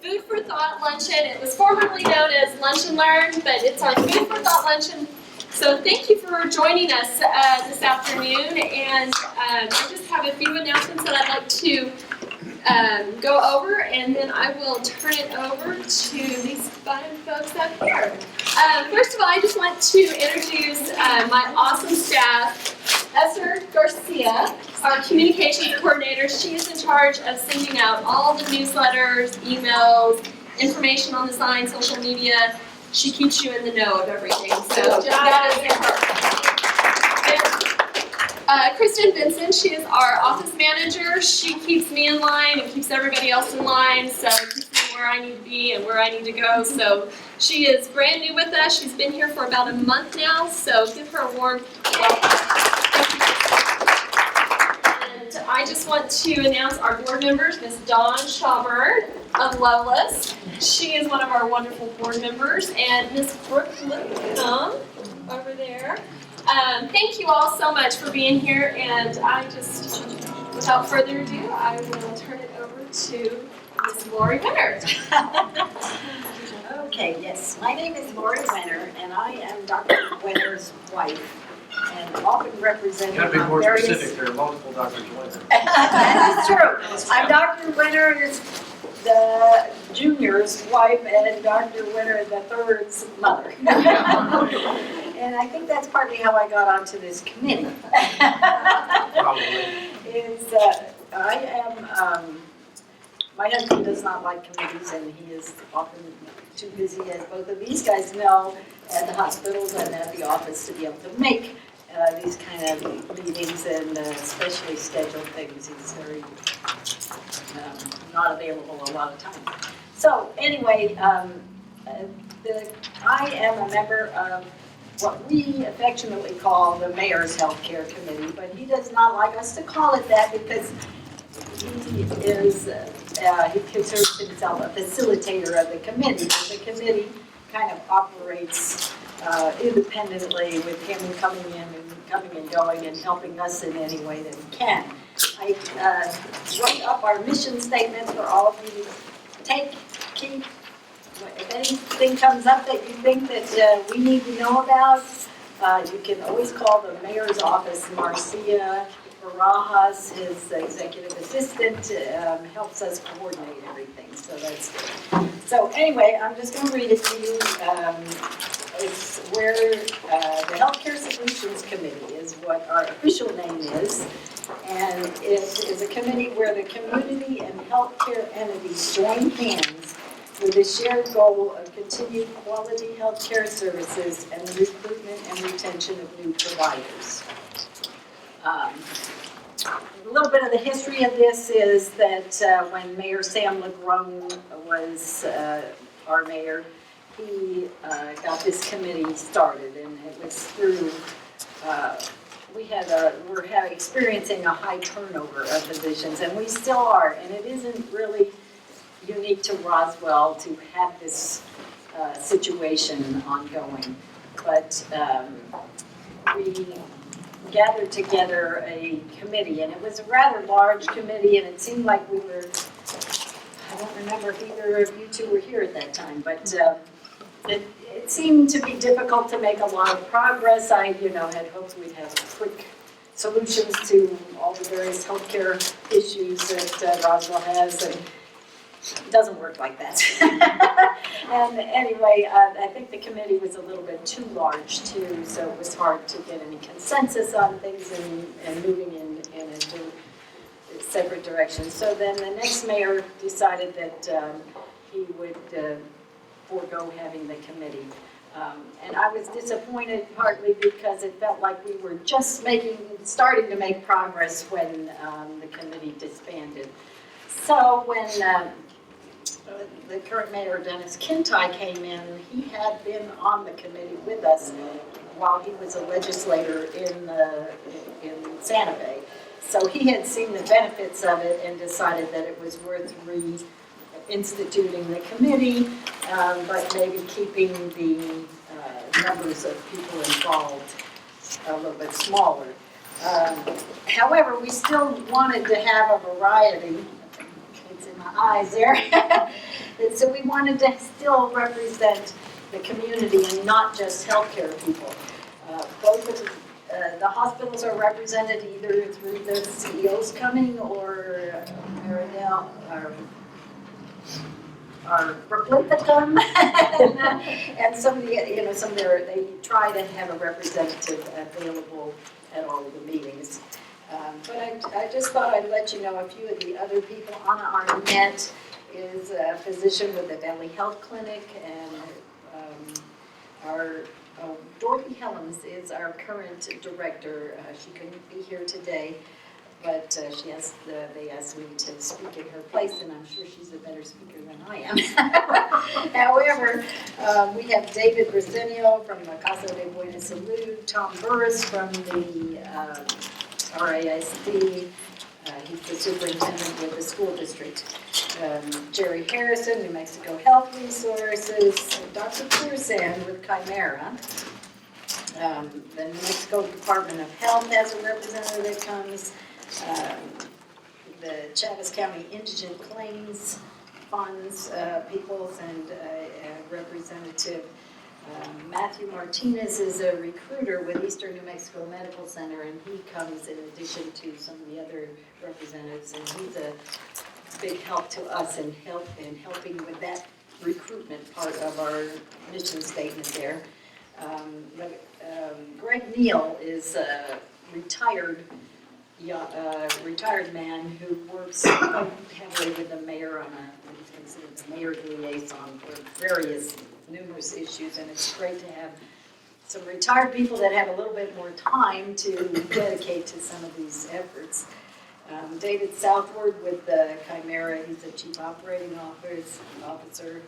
Food for Thought Luncheon. It was formerly known as Lunch and Learn, but it's our Food for Thought Luncheon. So thank you for joining us this afternoon, and I just have a few announcements that I'd like to go over, and then I will turn it over to these fine folks up here. First of all, I just want to introduce my awesome staff. Esther Garcia, our communications coordinator. She is in charge of sending out all the newsletters, emails, information on the sign, social media. She keeps you in the know of everything. So that is her. Kristen Benson, she is our office manager. She keeps me in line and keeps everybody else in line. So keeps me where I need to be and where I need to go. So she is brand new with us. She's been here for about a month now. So give her a warm welcome. And I just want to announce our board members, Ms. Dawn Schauber of Lovelace. She is one of our wonderful board members, and Ms. Brooke Lipcomb over there. Thank you all so much for being here, and I just, without further ado, I will turn it over to Ms. Lori Winter. Okay, yes, my name is Lori Winter, and I am Dr. Winter's wife, and often represented You gotta be more various... specific, there are multiple Dr. Winter. That is true. I'm Dr. Winter's the junior's wife and Dr. Winter the third's mother. And I think that's partly how I got onto this committee. Probably. My husband does not like committees, and he is often too busy, as both of these guys know, at the hospitals and at the office to be able to make these kind of meetings and especially scheduled things. He's very not available a lot of time. So anyway, I am a member of what we affectionately call the Mayor's Healthcare Committee, but he does not like us to call it that because he considers himself a facilitator of the committee. The committee kind of operates independently with him coming and going and helping us in any way that he can. I wrote up our mission statement for all of you to keep. If anything comes up that you think that we need to know about, you can always call the mayor's office. Marcia Barajas, his executive assistant, helps us coordinate everything. So that's good. So anyway, I'm just going to read it to you. It's where the Healthcare Solutions Committee is what our official name is. And it is a committee where the community and healthcare entities join hands with a shared goal of continued quality healthcare services and the recruitment and retention of new providers. A little bit of the history of this is that when Mayor Sam LaGrone was our mayor, he got this committee started, and it was through we're experiencing a high turnover of physicians, and we still are, and it isn't really unique to Roswell to have this situation ongoing, but we gathered together a committee, and it was a rather large committee, and it seemed like we were, I don't remember if either of you two were here at that time, but it seemed to be difficult to make a lot of progress. I, had hoped we'd have quick solutions to all the various healthcare issues that Roswell has, and it doesn't work like that. And anyway, I think the committee was a little bit too large too, so it was hard to get any consensus on things and moving in a separate directions. So then the next mayor decided that he would forego having the committee. And I was disappointed partly because it felt like we were just starting to make progress when the committee disbanded. So when the current mayor, Dennis Kintai, came in, he had been on the committee with us while he was a legislator in Santa Fe. So he had seen the benefits of it and decided that it was worth reinstituting the committee, but maybe keeping the numbers of people involved a little bit smaller. However, we still wanted to have a variety. it's in my eyes there. And so we wanted to still represent the community and not just healthcare people. Both of the hospitals are represented either through the CEOs coming or Marinelle or Brooklyn and some of the, they try to have a representative available at all of the meetings. But I just thought I'd let you know a few of the other people. On our net is a physician with the Valley Health Clinic, and Dorothy Helms is our current director. She couldn't be here today, but they asked me to speak in her place, and I'm sure she's a better speaker than I am. However, we have David Brisenio from the Casa de Buena Salud, Tom Burris from the RASD, he's the superintendent with the school district. Jerry Harrison, New Mexico Health Resources, Dr. Cruzan with Chimera. The New Mexico Department of Health has a representative that comes. The Chaves County Indigent Claims Funds peoples and a representative. Matthew Martinez is a recruiter with Eastern New Mexico Medical Center, and he comes in addition to some of the other representatives, and he's a big help to us in helping with that recruitment part of our mission statement there. Greg Neal is a retired man who works heavily with the mayor he's considered the mayor's liaison for numerous issues, and it's great to have some retired people that have a little bit more time to dedicate to some of these efforts. David Southward with the Chimera, he's the Chief Operating Officer.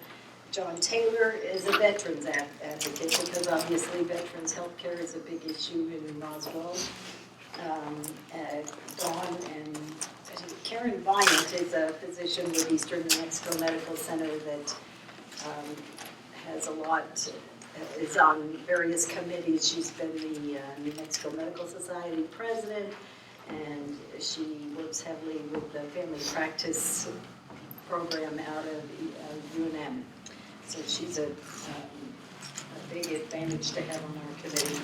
John Taylor is a veterans advocate because obviously veterans health care is a big issue in Roswell. Dawn and Karen Viant is a physician with Eastern New Mexico Medical Center that has a lot, is on various committees. She's been the New Mexico Medical Society president, and she works heavily with the family practice program out of UNM. So she's a big advantage to have on our committee.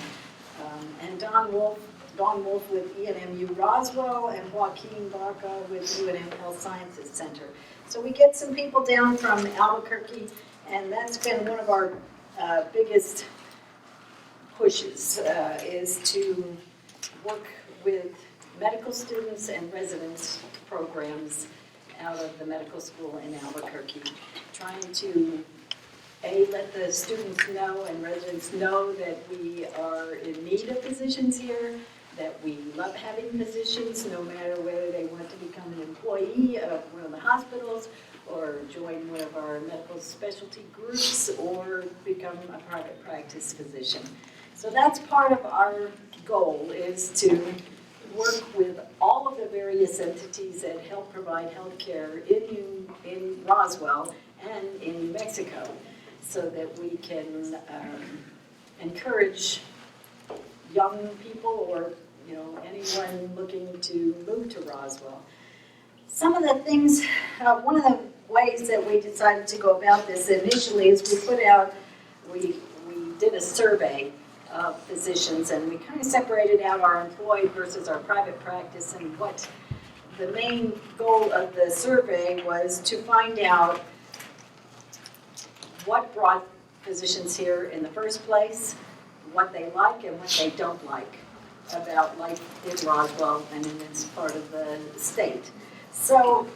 And Don Wolf with ENMU Roswell, and Joaquin Baca with UNM Health Sciences Center. So we get some people down from Albuquerque, and that's been one of our biggest pushes, is to work with medical students and residence programs out of the medical school in Albuquerque, trying to let the students know and residents know that we are in need of physicians here, that we love having physicians no matter whether they want to become an employee of one of the hospitals or join one of our medical specialty groups or become a private practice physician. So that's part of our goal, is to work with all of the various entities that help provide health care in Roswell and in New Mexico, so that we can encourage young people or anyone looking to move to Roswell. Some of the things, one of the ways that we decided to go about this initially is we did a survey of physicians, and we kind of separated out our employed versus our private practice, and what the main goal of the survey was to find out what brought physicians here in the first place, what they like and what they don't like about life in Roswell and in this part of the state. So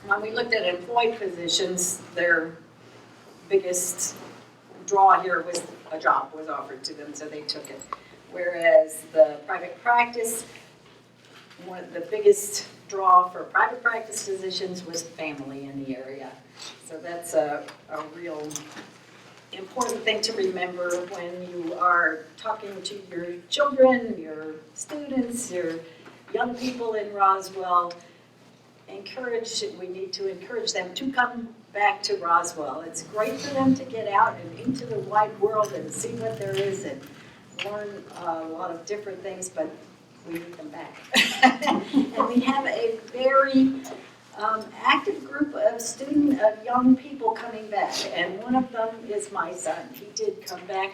when we looked at employed physicians, their biggest draw here was a job was offered to them, so they took it. Whereas the private practice, one of the biggest draw for private practice physicians was family in the area. So that's a real important thing to remember when you are talking to your children, your students, your young people in Roswell. We need to encourage them to come back to Roswell. It's great for them to get out and into the wide world and see what there is and learn a lot of different things, but we need them back. And we have a very Active group of young people coming back, and one of them is my son. He did come back.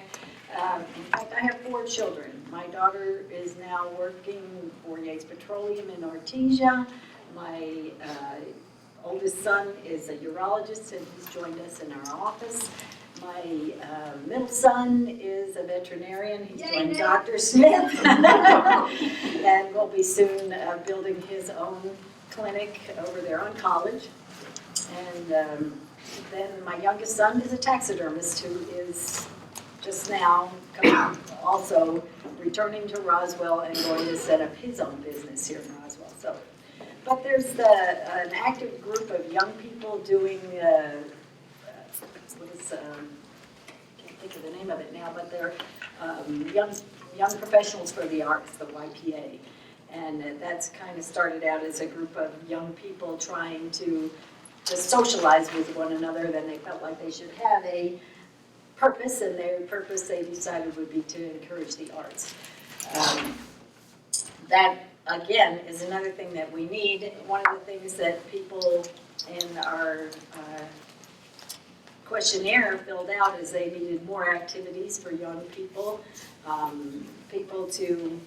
In fact, I have 4 children. My daughter is now working for Yates Petroleum in Artesia. My oldest son is a urologist, and he's joined us in our office. My middle son is a veterinarian. He's joined Dr. Smith, and will be soon building his own clinic over there on College. And then my youngest son is a taxidermist who is just now also returning to Roswell and going to set up his own business here in Roswell. So, but there's an active group of young people doing can't think of the name of it now, but they're young professionals for the arts, the YPA. And that's kind of started out as a group of young people trying to just socialize with one another. Then they felt like they should have a purpose, and their purpose they decided would be to encourage the arts. That, again, is another thing that we need. One of the things that people in our questionnaire filled out is they needed more activities for young people, people to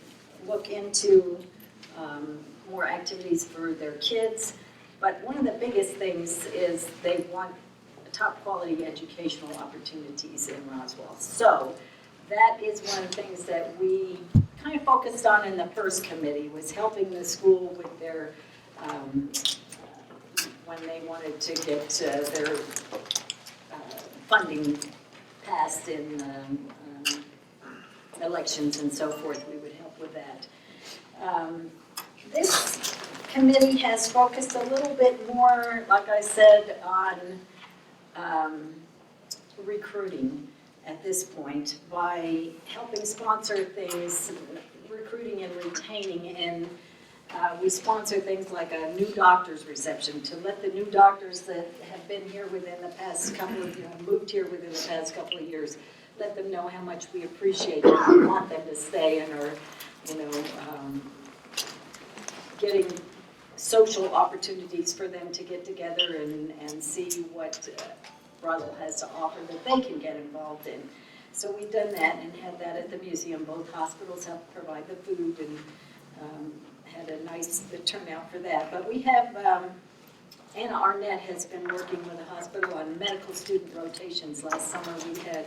look into more activities for their kids. But one of the biggest things is they want top quality educational opportunities in Roswell. So that is one of the things that we kind of focused on in the first committee, was helping the school with their, when they wanted to get their funding passed in elections and so forth. We would help with that. This committee has focused a little bit more, like I said, on recruiting at this point by helping sponsor things, recruiting and retaining. And we sponsor things like a new doctor's reception to let the new doctors that have been here within the past couple of years, moved here within the past couple of years, let them know how much we appreciate them and want them to stay and are, getting social opportunities for them to get together and see what Roswell has to offer that they can get involved in. So we've done that and had that at the museum. Both hospitals help provide the food and had a nice turnout for that. But we have, Anna Arnett has been working with the hospital on medical student rotations. Last summer we had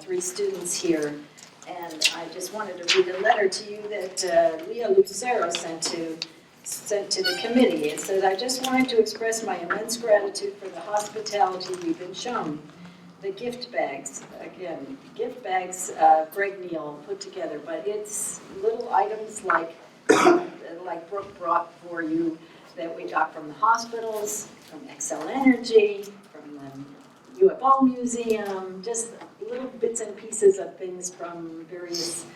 3 students here. And I just wanted to read a letter to you that Leah Lucero sent to the committee. It said, I just wanted to express my immense gratitude for the hospitality we've been shown. The gift bags, again, Greg Neal put together, but it's little items like Brooke brought for you that we got from the hospitals, from Xcel Energy, from the UFO Museum, just little bits and pieces of things from various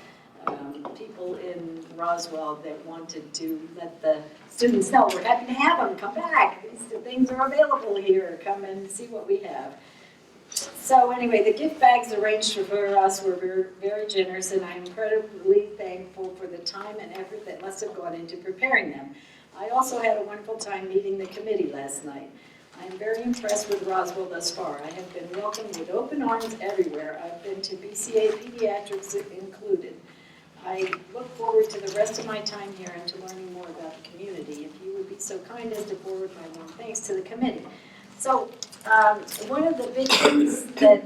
people in Roswell that wanted to let the students know we're happy to have them, come back, these things are available here, come and see what we have. So anyway, the gift bags arranged for us were very, very generous, and I'm incredibly thankful for the time and effort that must have gone into preparing them. I also had a wonderful time meeting the committee last night. I am very impressed with Roswell thus far. I have been welcomed with open arms everywhere. I've been to BCA Pediatrics included. I look forward to the rest of my time here and to learning more about the community. If you would be so kind as to forward my warm thanks to the committee. So one of the big things that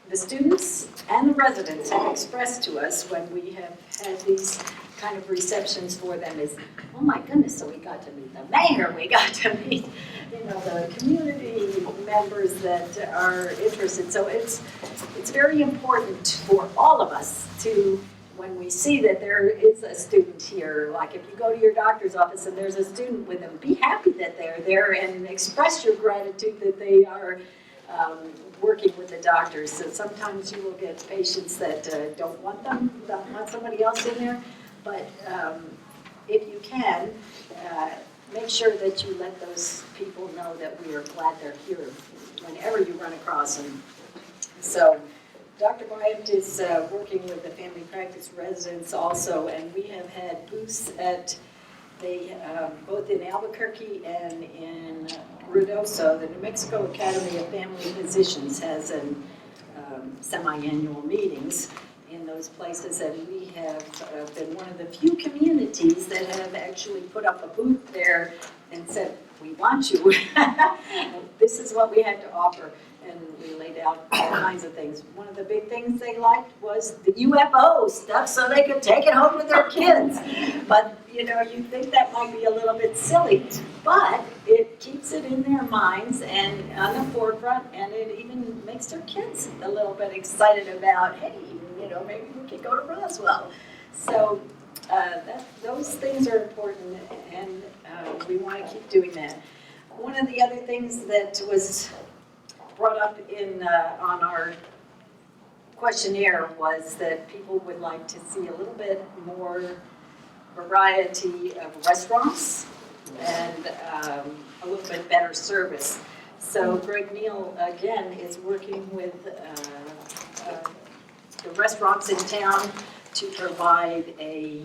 the students and the residents have expressed to us when we have had these kind of receptions for them is, oh my goodness, so we got to meet the mayor, we got to meet, the community members that are interested. So it's very important for all of us to, when we see that there is a student here, like if you go to your doctor's office and there's a student with them, be happy that they're there and express your gratitude that they are working with the doctors. So sometimes you will get patients that don't want somebody else in there, but if you can, make sure that you let those people know that we are glad they're here whenever you run across them. So Dr. Bryant is working with the family practice residents also, and we have had booths at They, both in Albuquerque and in Ruidoso, the New Mexico Academy of Family Physicians has an semi-annual meetings in those places, and we have been one of the few communities that have actually put up a booth there and said, we want you. This is what we had to offer, and we laid out all kinds of things. One of the big things they liked was the UFO stuff, so they could take it home with their kids. But you know, you think that might be a little bit silly, but it keeps it in their minds and on the forefront, and it even makes their kids a little bit excited about, hey, you know, maybe we could go to Roswell. So those things are important, and we want to keep doing that. One of the other things that was brought up in on our questionnaire was that people would like to see a little bit more variety of restaurants and a little bit better service. So Greg Neal, again, is working with the restaurants in town to provide a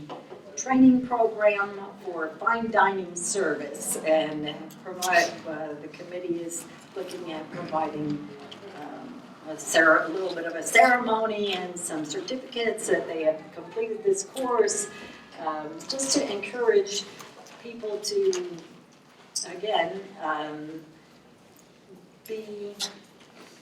training program for fine dining service, and provide, the committee is looking at providing a little bit of a ceremony and some certificates that they have completed this course, just to encourage people to, again, be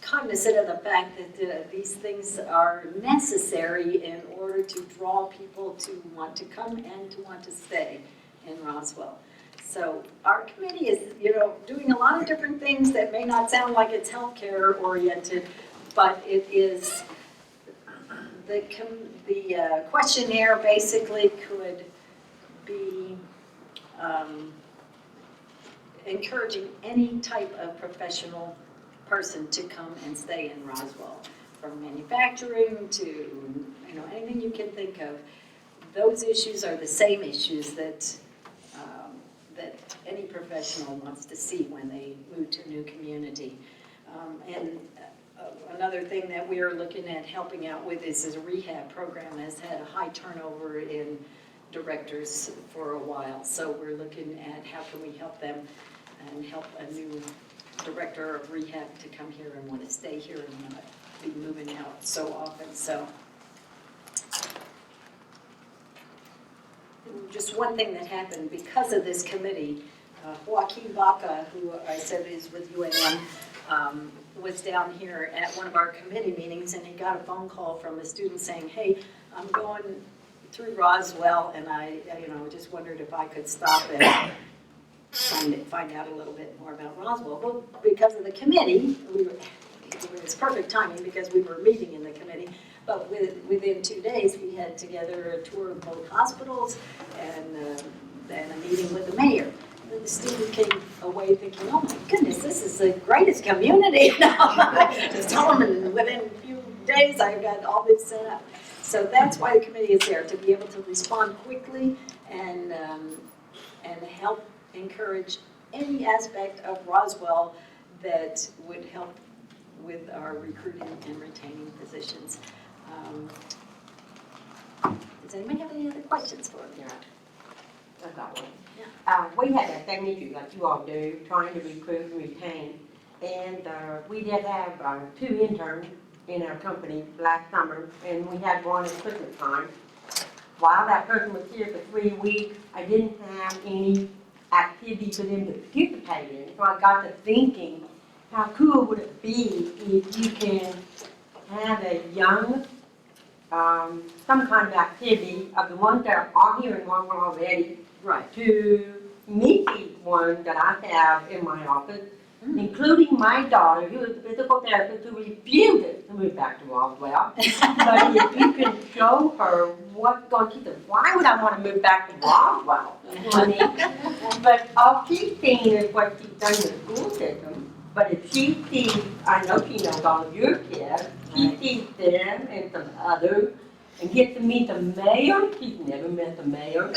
cognizant of the fact that these things are necessary in order to draw people to want to come and to want to stay in Roswell. So our committee is, you know, doing a lot of different things that may not sound like it's healthcare oriented, but it is, the questionnaire basically could be encouraging any type of professional person to come and stay in Roswell, from manufacturing to, you know, anything you can think of. Those issues are the same issues that that any professional wants to see when they move to a new community. Another thing that we are looking at helping out with is a rehab program that has had a high turnover in directors for a while. So we're looking at how can we help them and help a new director of rehab to come here and want to stay here and not be moving out so often. So just one thing that happened because of this committee, Joaquin Baca, who I said is with UNM, was down here at one of our committee meetings, and he got a phone call from a student saying, hey, I'm going through Roswell, and I just wondered if I could stop and find out a little bit more about Roswell. Well, because of the committee, it was perfect timing because we were meeting in the committee, but within 2 days we had together a tour of both hospitals and a meeting with the mayor. And the student came away thinking, oh my goodness, this is the greatest community. Just told him, and within a few days I got all this set up. So that's why the committee is there, to be able to respond quickly and help encourage any aspect of Roswell that would help with our recruiting and retaining physicians. Does anybody have any other questions for me? I've got one. Yeah. We had that same issue like you all do, trying to recruit and retain. And we did have 2 interns in our company last summer, and we had one at Christmas time. While that person was here for 3 weeks, I didn't have any activity for them to participate in. So I got to thinking, how cool would it be if you can have a young, some kind of activity of the ones that are here in Roswell already, Right. to meet these ones that I have in my office, including my daughter, who is a physical therapist who refuses to move back to Roswell. But if you can show her what's going to keep them, why would I want to move back to Roswell? I mean, but all she's seeing is what she's done in the school system. But if she sees, I know she knows all of your kids, she sees them and some others, and gets to meet the mayor. She's never met the mayor.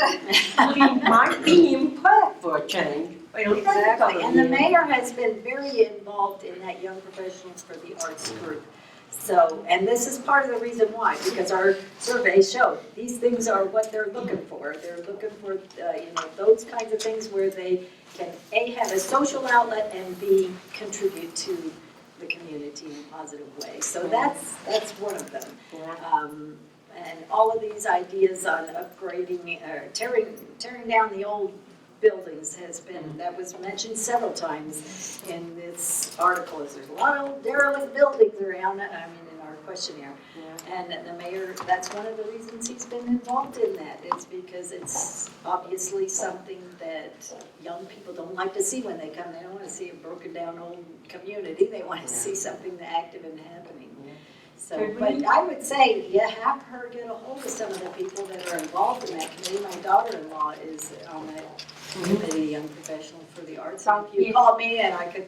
She might be impressed for a change. Exactly, and the mayor has been very involved in that Young Professionals for the Arts group. So, and this is part of the reason why, because our survey showed these things are what they're looking for. They're looking for, those kinds of things where they can A, have a social outlet, and B, contribute to the community in a positive way. So that's one of them. And all of these ideas on upgrading, tearing down the old buildings that was mentioned several times in this article. There's a lot of derelict buildings around, in our questionnaire. And the mayor, that's one of the reasons he's been involved in that. It's because it's obviously something that young people don't like to see when they come. They don't want to see a broken down old community. They want to see something active and happening. So, but I would say you have her get a hold of some of the people that are involved in that committee. My daughter-in-law is on that committee, Young Professional for the Arts. So if you call me and I could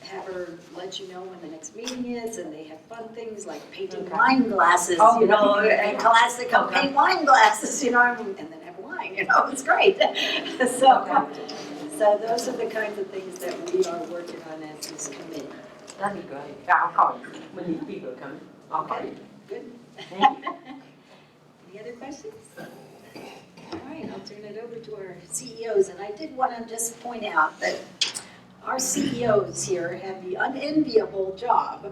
have her let you know when the next meeting is, and they have fun things like painting wine glasses, and classical paint wine glasses, and then have wine, it's great. So those are the kinds of things that we are working on as this committee. That'd be great. Yeah, I'll call you when these people come. I'll call you. Good. Thank you. Any other questions? All right, I'll turn it over to our CEOs, and I did want to just point out that our CEOs here have the unenviable job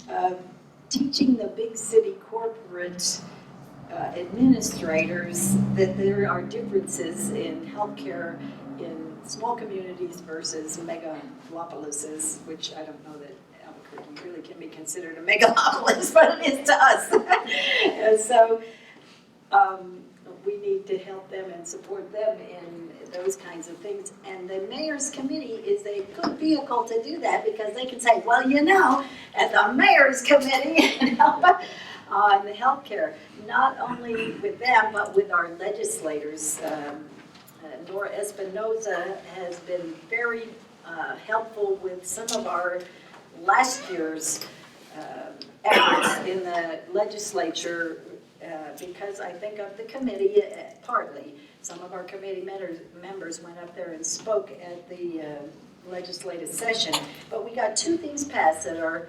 of teaching the big city corporate administrators that there are differences in healthcare in small communities versus megalopolises, which I don't know that Albuquerque really can be considered a megalopolis, but it is to us. And so we need to help them and support them in those kinds of things. And the mayor's committee is a good vehicle to do that, because they can say, well, at the mayor's committee, on the healthcare, not only with them, but with our legislators. Nora Espinoza has been very helpful with some of our last year's efforts in the legislature, because I think of the committee, partly. Some of our committee members went up there and spoke at the legislative session. But we got two things passed that are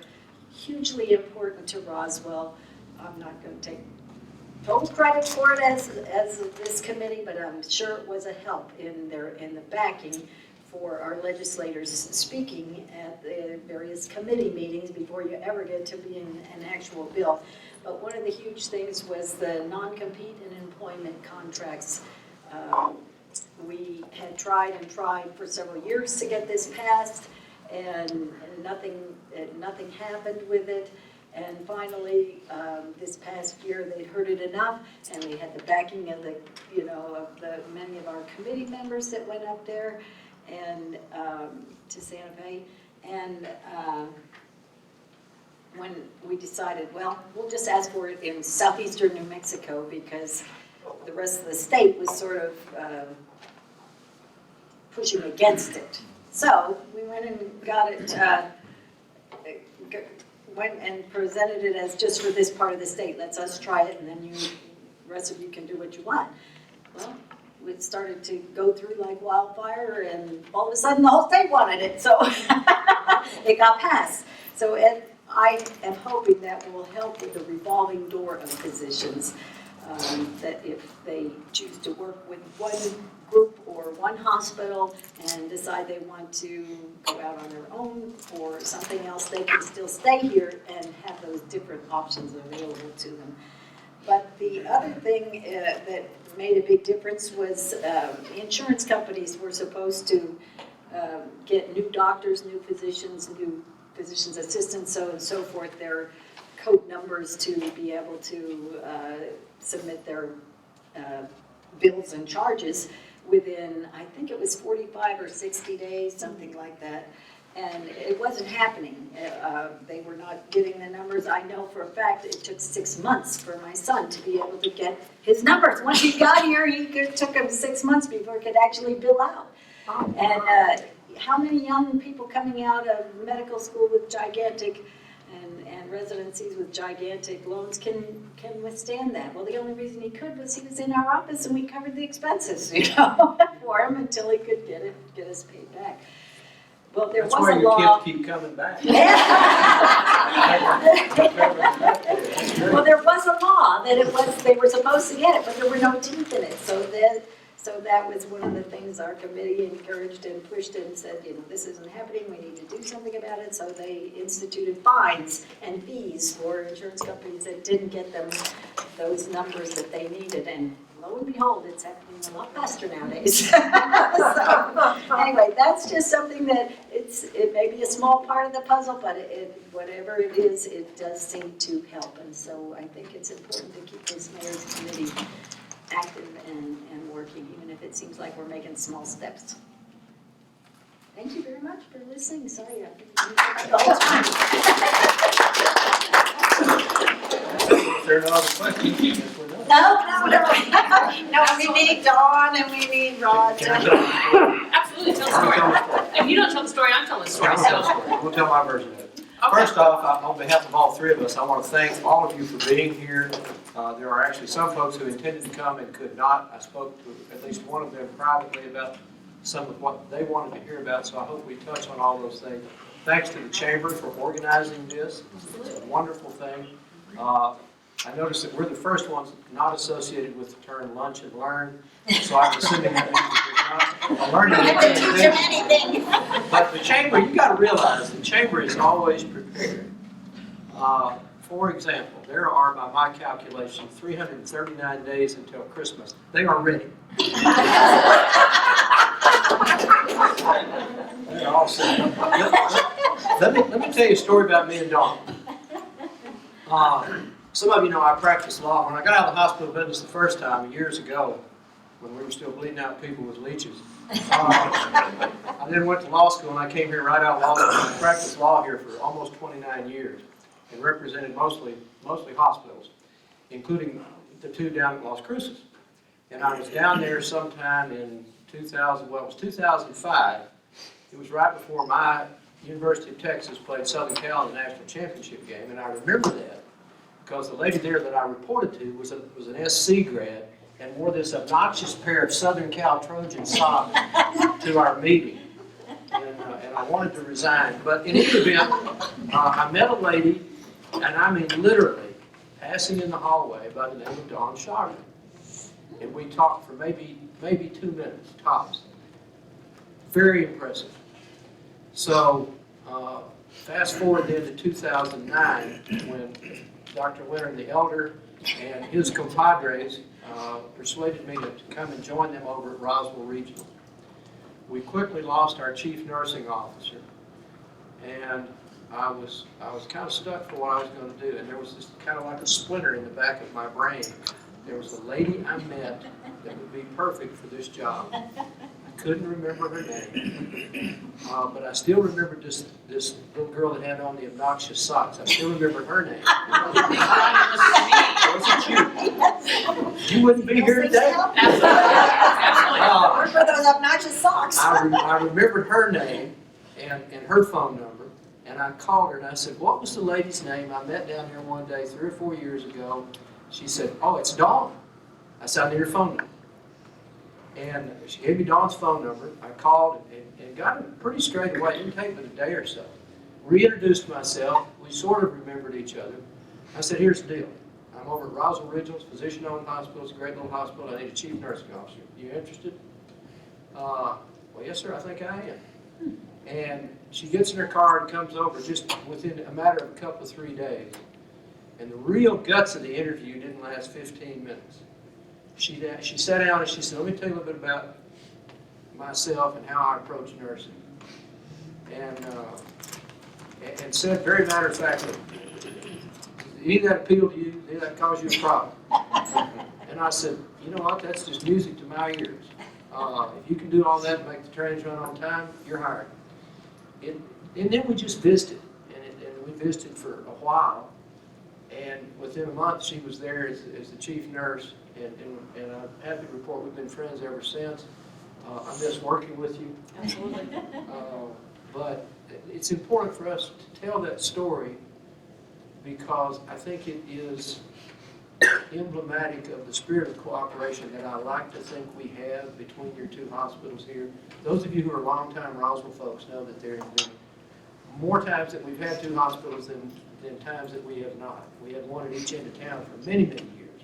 hugely important to Roswell. I'm not going to take total credit for it as this committee, but I'm sure it was a help in the backing for our legislators speaking at the various committee meetings before you ever get to being an actual bill. But one of the huge things was the non-compete and employment contracts. We had tried for several years to get this passed, and nothing happened with it. And finally, this past year, they'd heard it enough, and we had the backing of many of our committee members that went up there and to Santa Fe. And when we decided, well, we'll just ask for it in southeastern New Mexico, because the rest of the state was sort of pushing against it. So we went and got it. Went and presented it as just for this part of the state. Let's us try it, and then the rest of you can do what you want. Well, it started to go through like wildfire, and all of a sudden the whole state wanted it, so it got passed. So I am hoping that will help with the revolving door of positions, that if they choose to work with one group or one hospital and decide they want to go out on their own or something else, they can still stay here and have those different options available to them. But the other thing that made a big difference was insurance companies were supposed to get new doctors, new physicians assistants, so and so forth, their code numbers to be able to submit their bills and charges within, I think it was 45 or 60 days, something like that. And it wasn't happening. They were not getting the numbers. I know for a fact it took 6 months for my son to be able to get his numbers. Once he got here, it took him 6 months before he could actually bill out. And how many young people coming out of medical school with gigantic and residencies with gigantic loans can withstand that? Well, the only reason he could was he was in our office and we covered the expenses, for him until he could get us paid back. Well, there That's was where a your law. kids keep coming back. Well, there was a law that they were supposed to get it, but there were no teeth in it. So that was one of the things our committee encouraged and pushed and said, this isn't happening, we need to do something about it. So they instituted fines and fees for insurance companies that didn't get them those numbers that they needed. And lo and behold, it's happening a lot faster nowadays. So anyway, that's just something that it may be a small part of the puzzle, but whatever it is, it does seem to help. And so I think it's important to keep this mayor's committee active and working, even if it seems like we're making small steps. Thank you very much for listening. Sorry, I think the whole time. If there are no other questions, I guess we're done. No, we need Dawn and we need Roger. Absolutely, tell the story. If you don't tell the story, I'm telling the story, so. We'll tell my version of it. First off, on behalf of all three of us, I want to thank all of you for being here. There are actually some folks who intended to come and could not. I spoke to at least one of them privately about some of what they wanted to hear about, so I hope we touch on all those things. Thanks to the Chamber for organizing this. It's a wonderful thing. I noticed that we're the first ones not associated with the term lunch and learn, so I'm assuming that means that there's not a learning Anything. But the Chamber, you got to realize, the Chamber is always prepared. For example, there are, by my calculation, 339 days until Christmas. They are ready. They're all set. Let me tell you a story about me and Dawn. Some of you know I practiced law. When I got out of the hospital business the first time, years ago, when we were still bleeding out people with leeches, I then went to law school, and I came here right out of law school. I practiced law here for almost 29 years and represented mostly hospitals, including the two down at Las Cruces. And I was down there sometime in 2005. It was right before my University of Texas played Southern Cal in the national championship game, and I remember that because the lady there that I reported to was an SC grad and wore this obnoxious pair of Southern Cal Trojan socks to our meeting. And I wanted to resign. But in any event, I met a lady, and I mean literally, passing in the hallway by the name of Dawn Sharman. And we talked for maybe 2 minutes, tops. Very impressive. So, fast forward then to 2009, when Dr. Winter the Elder and his compadres persuaded me to come and join them over at Roswell Regional. We quickly lost our chief nursing officer, and I was kind of stuck for what I was going to do, and there was this kind of like a splinter in the back of my brain. There was a lady I met that would be perfect for this job. I couldn't remember her name, but I still remembered this little girl that had on the obnoxious socks. I still remember her name. Wasn't you? You wouldn't be here today. Or for those obnoxious socks. I remembered her name and her phone number, and I called her and I said, "What was the lady's name I met down here one day 3 or 4 years ago?" She said, "Oh, it's Dawn." I said, "I need her phone number." And she gave me Dawn's phone number. I called and got it pretty straight away. It didn't take but a day or so. Reintroduced myself. We sort of remembered each other. I said, "Here's the deal. I'm over at Roswell Regional, physician-owned hospital. It's a great little hospital. I need a chief nursing officer. You interested?" Well, yes, sir, I think I am. And she gets in her car and comes over just within a matter of a couple of 3 days. And the real guts of the interview didn't last 15 minutes. She sat down and she said, "Let me tell you a little bit about myself and how I approach nursing." And said very matter-of-factly, "Any of that appeal to you? Any of that cause you a problem?" And I said, "You know what? That's just music to my ears. If you can do all that and make the trains run on time, you're hired." And then we just visited, and we visited for a while. And within a month, she was there as the chief nurse, and I'm happy to report we've been friends ever since. I miss working with you. Absolutely. But it's important for us to tell that story because I think it is emblematic of the spirit of cooperation that I like to think we have between your two hospitals here. Those of you who are longtime Roswell folks know that there have been more times that we've had two hospitals than times that we have not. We had one at each end of town for many, many years.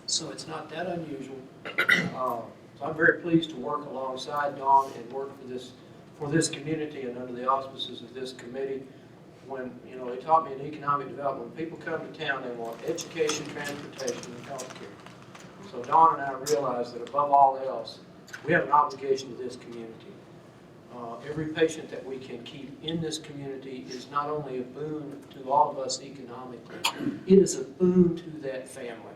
So it's not that unusual. So I'm very pleased to work alongside Dawn and work for this community and under the auspices of this committee. When, you know, they taught me in economic development, when people come to town, they want education, transportation, and health care. So Dawn and I realize that above all else, we have an obligation to this community. Every patient that we can keep in this community is not only a boon to all of us economically, it is a boon to that family.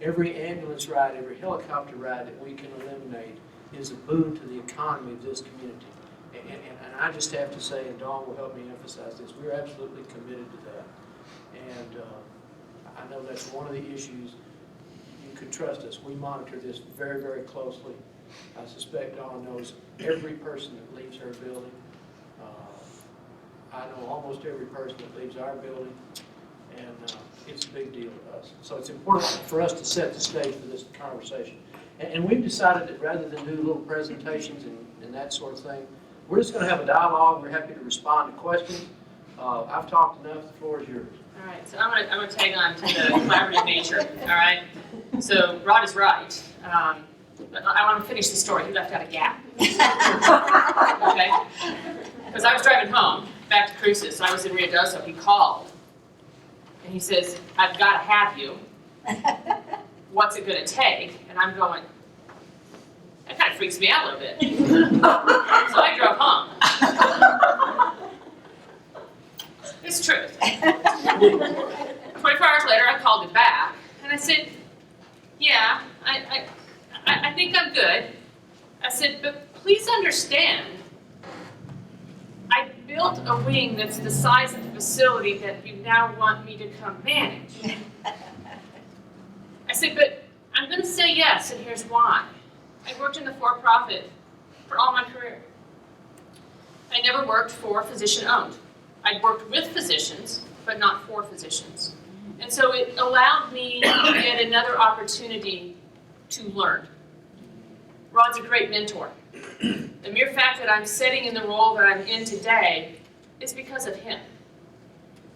Every ambulance ride, every helicopter ride that we can eliminate is a boon to the economy of this community. And I just have to say, and Dawn will help me emphasize this, we're absolutely committed to that. And I know that's one of the issues. You can trust us. We monitor this very, very closely. I suspect Dawn knows every person that leaves her building. I know almost every person that leaves our building, and it's a big deal to us. So it's important for us to set the stage for this conversation. And we've decided that rather than do little presentations and that sort of thing, we're just going to have a dialogue. We're happy to respond to questions. I've talked enough. The floor is yours. All right, so I'm gonna tag on to the collaborative nature. All right, so Rod is right. But I want to finish the story. He left out a gap. Okay, because I was driving home back to Cruces. I was in Rio Doso. He called, and he says, "I've got to have you. What's it going to take?" And I'm going, that kind of freaks me out a little bit. So I drove home. It's truth. 24 hours later, I called him back, and I said, yeah, I think I'm good. I said, but please understand, I built a wing that's the size of the facility that you now want me to come manage. I said, but I'm going to say yes, and here's why. I worked in the for-profit for all my career. I never worked for physician-owned. I'd worked with physicians, but not for physicians. And so it allowed me to get another opportunity to learn. Rod's a great mentor. The mere fact that I'm sitting in the role that I'm in today is because of him.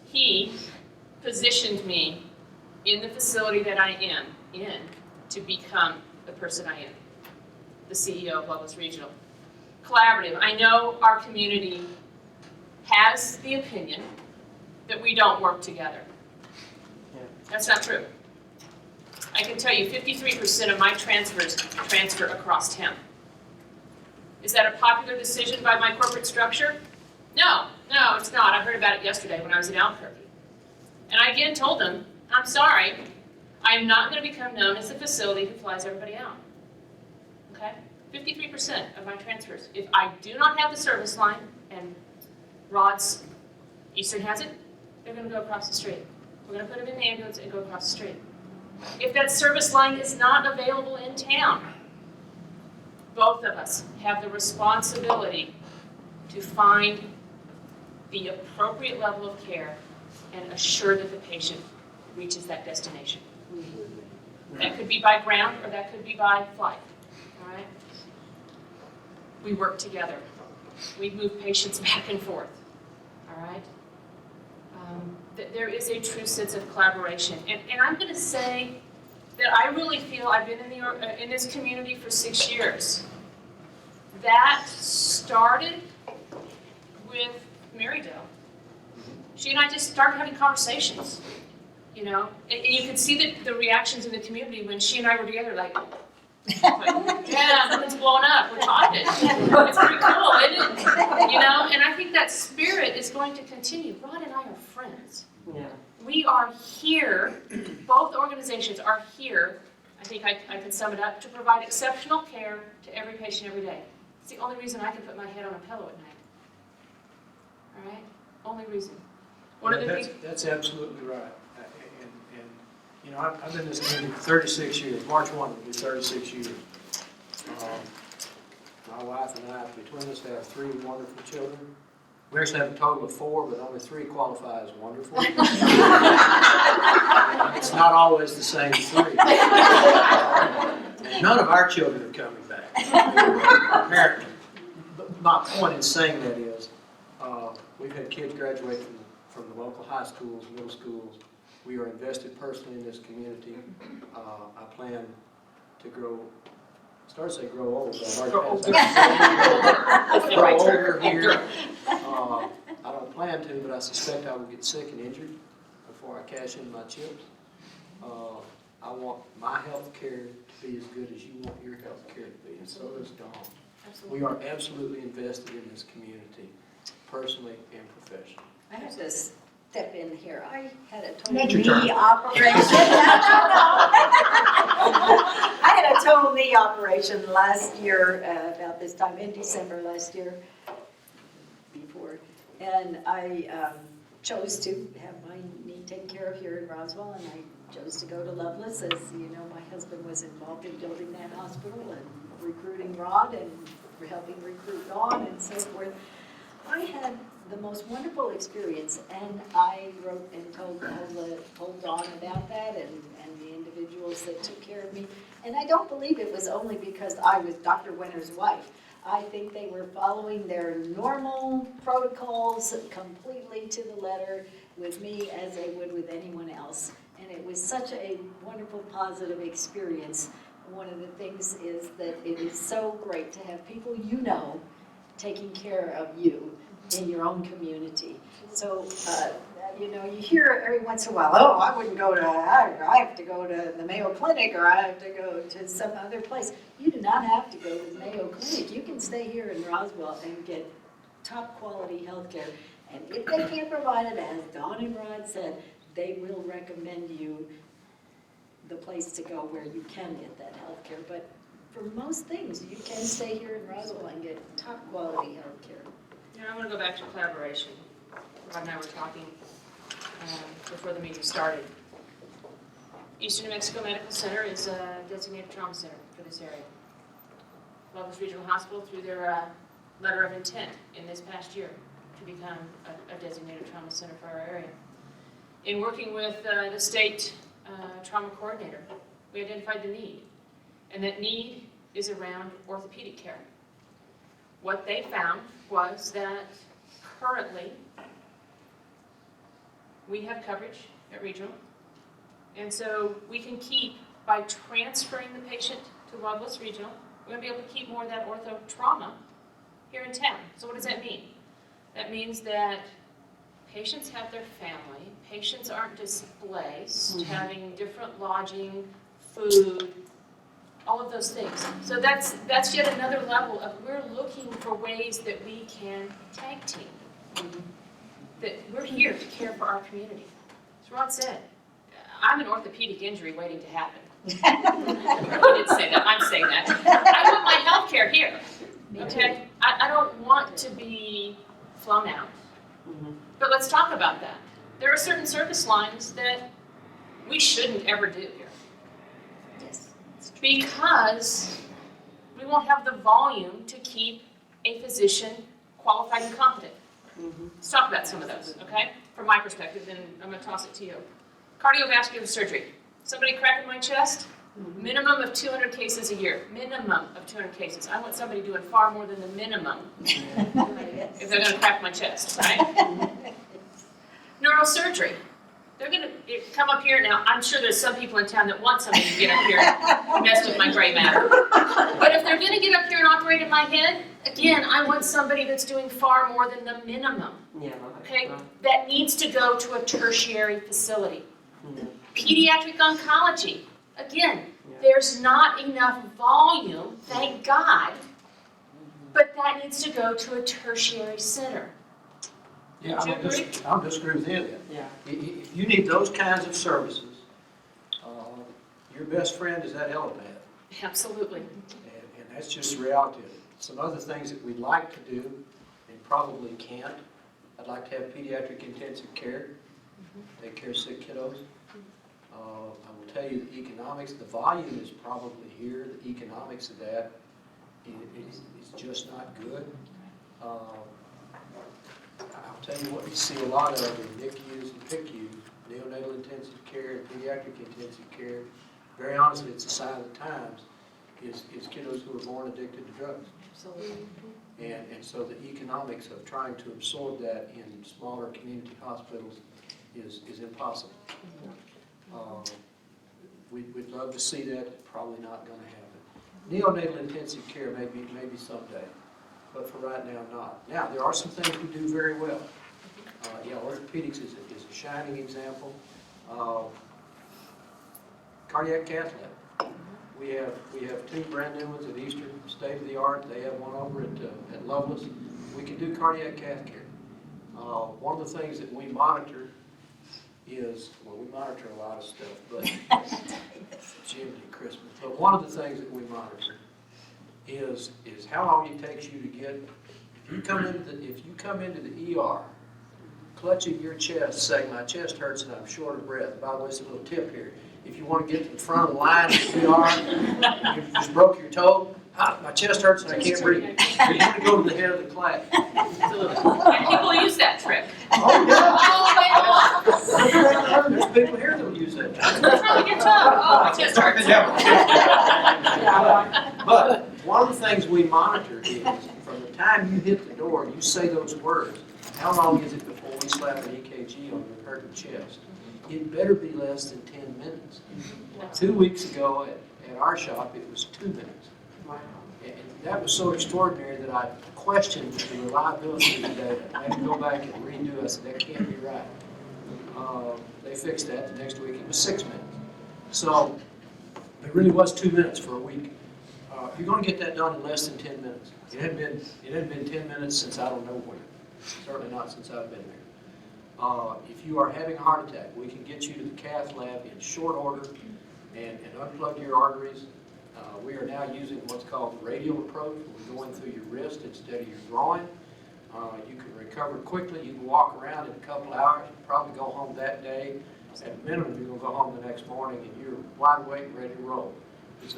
He positioned me in the facility that I am in to become the person I am, the CEO of Lovelace Regional. Collaborative. I know our community has the opinion that we don't work together. That's not true. I can tell you 53% of my transfers transfer across town. Is that a popular decision by my corporate structure? No, it's not. I heard about it yesterday when I was in Albuquerque. And I again told them, I'm sorry, I'm not going to become known as the facility who flies everybody out. Okay? 53% of my transfers. If I do not have the service line, and Rod's Eastern has it, they're going to go across the street. We're going to put them in the ambulance and go across the street. If that service line is not available in town, both of us have the responsibility to find the appropriate level of care and assure that the patient reaches that destination. That could be by ground or that could be by flight. All right? We work together. We move patients back and forth. All right? There is a true sense of collaboration. And I'm going to say that I really feel I've been in this community for 6 years. That started with Marydale. She and I just started having conversations, you know. And you could see the reactions in the community when she and I were together, like yeah, something's blowing up, we're talking. It's pretty cool, isn't it? You know, and I think that spirit is going to continue. Rod and I are friends. Yeah. We are here, both organizations are here, I think I can sum it up, to provide exceptional care to every patient every day. It's the only reason I can put my head on a pillow at night. All right? Only reason. One of the things. That's absolutely right. And you know, I've been in this community for 36 years. March 1 will be 36 years. My wife and I, between us, have 3 wonderful children. We actually have a total of 4, but only 3 qualify as wonderful. It's not always the same three. And none of our children are coming back, apparently. But my point in saying that is, we've had kids graduate from the local high schools, middle schools. We are invested personally in this community. I plan to grow, start to say grow old, but I've already passed that. Grow older here. I don't plan to, but I suspect I will get sick and injured before I cash in my chips. I want my health care to be as good as you want your health care to be, and so does Dawn. We are absolutely invested in this community, personally and professionally. I have to step in here. I had a Not total your turn. knee operation. I had a total knee operation last year, about this time in December last year, before. And I chose to have my knee taken care of here in Roswell, and I chose to go to Lovelace. As you know, my husband was involved in building that hospital and recruiting Rod and helping recruit Dawn and so forth. I had the most wonderful experience, and I wrote and told Dawn about that and the individuals that took care of me. And I don't believe it was only because I was Dr. Winter's wife. I think they were following their normal protocols completely to the letter with me as they would with anyone else. And it was such a wonderful, positive experience. One of the things is that it is so great to have people you know taking care of you in your own community. So, you know, you hear every once in a while, oh, I wouldn't go to, I have to go to the Mayo Clinic, or I have to go to some other place. You do not have to go to the Mayo Clinic. You can stay here in Roswell and get top quality health care. And if they can't provide it, as Dawn and Rod said, they will recommend you the place to go where you can get that health care. But for most things, you can stay here in Roswell and get top quality health care. You know, I want to go back to collaboration. Rod and I were talking before the meeting started. Eastern New Mexico Medical Center is a designated trauma center for this area. Lovelace Regional Hospital, through their letter of intent in this past year, to become a designated trauma center for our area. In working with the state trauma coordinator, we identified the need, and that need is around orthopedic care. What they found was that currently we have coverage at regional, and so we can keep, by transferring the patient to Lovelace Regional, we're going to be able to keep more of that ortho trauma here in town. So what does that mean? That means that patients have their family, patients aren't displaced, having different lodging, food, all of those things. So that's yet another level of, we're looking for ways that we can tag team. That we're here to care for our community. As Rod said, I'm an orthopedic injury waiting to happen. He didn't say that, I'm saying that. I want my health care here, okay? I don't want to be flown out. But let's talk about that. There are certain service lines that we shouldn't ever do here. Yes. Because we won't have the volume to keep a physician qualified and competent. Let's talk about some of those, okay? From my perspective, and I'm going to toss it to you. Cardiovascular surgery. Somebody cracking my chest? Minimum of 200 cases a year. Minimum of 200 cases. I want somebody doing far more than the minimum if they're going to crack my chest, right? Neurosurgery. They're going to come up here now. I'm sure there's some people in town that want somebody to get up here and mess with my gray matter. But if they're going to get up here and operate in my head, again, I want somebody that's doing far more than the minimum. Yeah. Okay? That needs to go to a tertiary facility. Pediatric oncology. Again, there's not enough volume, thank God, but that needs to go to a tertiary center. Yeah, Do you agree? I'll disagree with you. Yeah. If you need those kinds of services, your best friend is that helipad. Absolutely. And that's just the reality of it. Some other things that we'd like to do and probably can't. I'd like to have pediatric intensive care, take care of sick kiddos. I will tell you the economics, the volume is probably here. The economics of that is just not good. I'll tell you what you see a lot of in NICUs and PICUs neonatal intensive care, pediatric intensive care. Very honestly, it's a sign of the times, is kiddos who are born addicted to drugs. And so the economics of trying to absorb that in smaller community hospitals is impossible. We'd love to see that, probably not going to happen. Neonatal intensive care maybe someday, but for right now, not. Now, there are some things we do very well. Orthopedics is a shining example. Cardiac cath lab. We have two brand new ones at Eastern, state of the art. They have one over at Lovelace. We can do cardiac cath care. One of the things that we monitor is, well, we monitor a lot of stuff, but Jimmy Christmas. But one of the things that we monitor is how long it takes you to get. If you come into the ER, clutching your chest, saying my chest hurts and I'm short of breath. By the way, it's a little tip here. If you want to get to the front of the line of the ER, you just broke your toe. My chest hurts and I can't breathe. You want to go to the head of the class. And people use that trick. Oh, yeah. Oh, There's people here that will use that. I'm trying to get tough. Oh, my chest hurts. But one of the things we monitor is from the time you hit the door and you say those words, how long is it before we slap an EKG on your hurting chest? It better be less than 10 minutes. 2 weeks ago at our shop, it was 2 minutes. Wow. And that was so extraordinary that I questioned the reliability of the data. I had to go back and redo it. I said, that can't be right. They fixed that. The next week it was 6 minutes. So it really was 2 minutes for a week. You're going to get that done in less than 10 minutes. It hadn't been 10 minutes since I don't know when. Certainly not since I've been there. If you are having a heart attack, we can get you to the cath lab in short order and unplug your arteries. We are now using what's called the radial approach. We're going through your wrist instead of your groin. You can recover quickly. You can walk around in a couple hours. You probably go home that day. At minimum, you're going to go home the next morning and you're wide awake and ready to roll. It's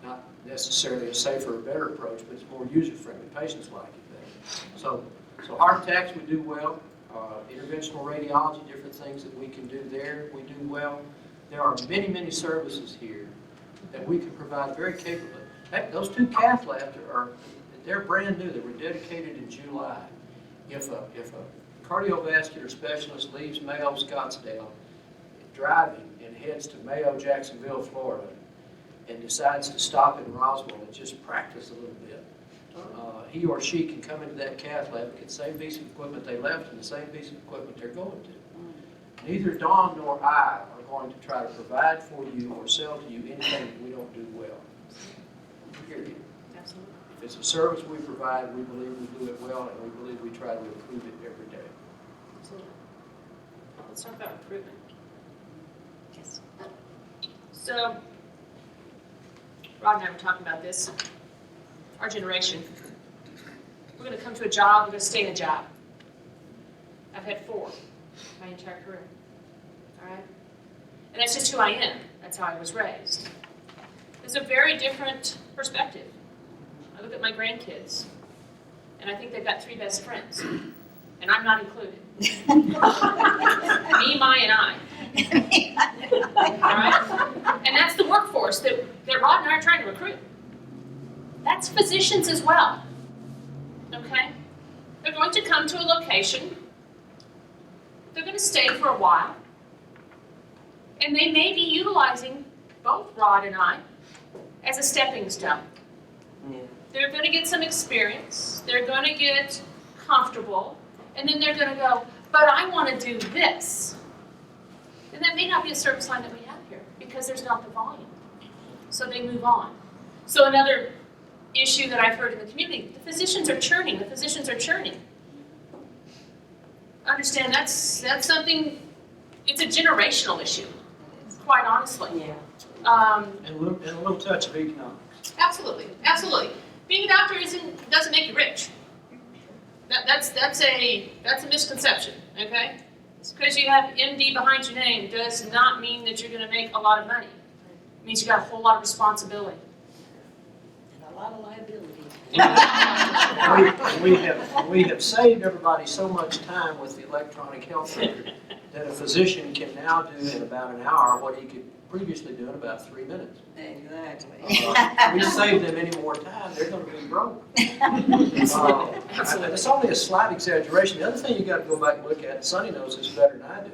not necessarily a safer or better approach, but it's more user-friendly. Patients like it better. So heart attacks, we do well. Interventional radiology, different things that we can do there, we do well. There are many, many services here that we can provide very capably. Heck, those two cath labs they're brand new. They were dedicated in July. If a cardiovascular specialist leaves Mayo Scottsdale driving and heads to Mayo Jacksonville, Florida, and decides to stop in Roswell and just practice a little bit, he or she can come into that cath lab, get the same piece of equipment they left and the same piece of equipment they're going to. Neither Dawn nor I are going to try to provide for you or sell to you anything that we don't do well. Period. Absolutely. If it's a service we provide, we believe we do it well, and we believe we try to improve it every day. Absolutely. Well, let's talk about improvement. Yes. So, Rod and I were talking about this. Our generation, we're going to come to a job, we're going to stay in a job. I've had 4 my entire career. All right? And that's just who I am. That's how I was raised. It's a very different perspective. I look at my grandkids, and I think they've got 3 best friends, and I'm not included. Me, my, and I. All right? And that's the workforce that Rod and I are trying to recruit. That's physicians as well. Okay? They're going to come to a location. They're going to stay for a while. And they may be utilizing both Rod and I as a stepping stone. Yeah. They're going to get some experience. They're going to get comfortable. And then they're going to go, but I want to do this. And that may not be a service line that we have here because there's not the volume. So they move on. So another issue that I've heard in the community, the physicians are churning. Understand that's something, it's a generational issue, quite honestly. Yeah. And a little touch of economics. Absolutely. Being a doctor doesn't make you rich. That's a misconception, okay? It's because you have MD behind your name does not mean that you're going to make a lot of money. It means you got a whole lot of responsibility. And a lot of liability. We have saved everybody so much time with the electronic health record that a physician can now do in about an hour what he could previously do in about 3 minutes. Exactly. If we save them any more time, they're gonna be broke. It's only a slight exaggeration. The other thing you gotta go back and look at, and Sonny knows this better than I do.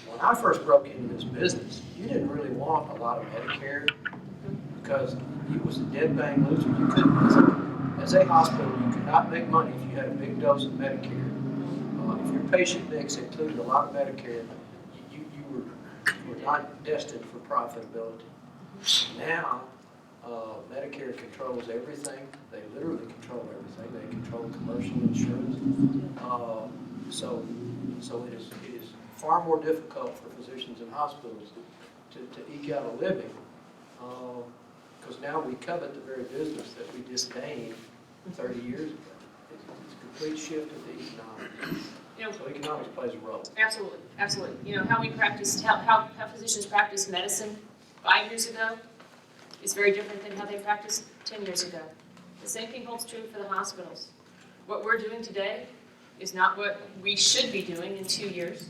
When I first broke into this business, you didn't really want a lot of Medicare because it was a dead bang loser. You couldn't, as a hospital, you could not make money if you had a big dose of Medicare. If your patient mix included a lot of Medicare, you were not destined for profitability. Now, Medicare controls everything. They literally control everything. They control commercial insurance. So it is far more difficult for physicians and hospitals to eke out a living because now we covet the very business that we disdained 30 years ago. It's a complete shift of the economics. You know, So economics plays a role. absolutely, absolutely. You know, how we practiced, how physicians practiced medicine 5 years ago is very different than how they practiced 10 years ago. The same thing holds true for the hospitals. What we're doing today is not what we should be doing in 2 years.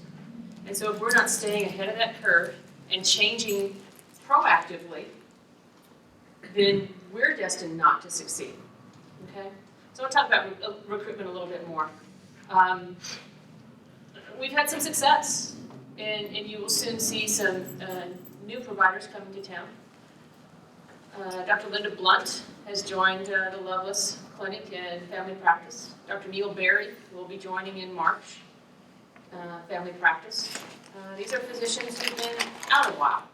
And so if we're not staying ahead of that curve and changing proactively, then we're destined not to succeed, okay? So I'll talk about recruitment a little bit more. We've had some success, and you will soon see some new providers coming to town. Dr. Linda Blunt has joined the Lovelace Clinic and Family Practice. Dr. Neil Berry will be joining in March, Family Practice. These are physicians who've been out a while.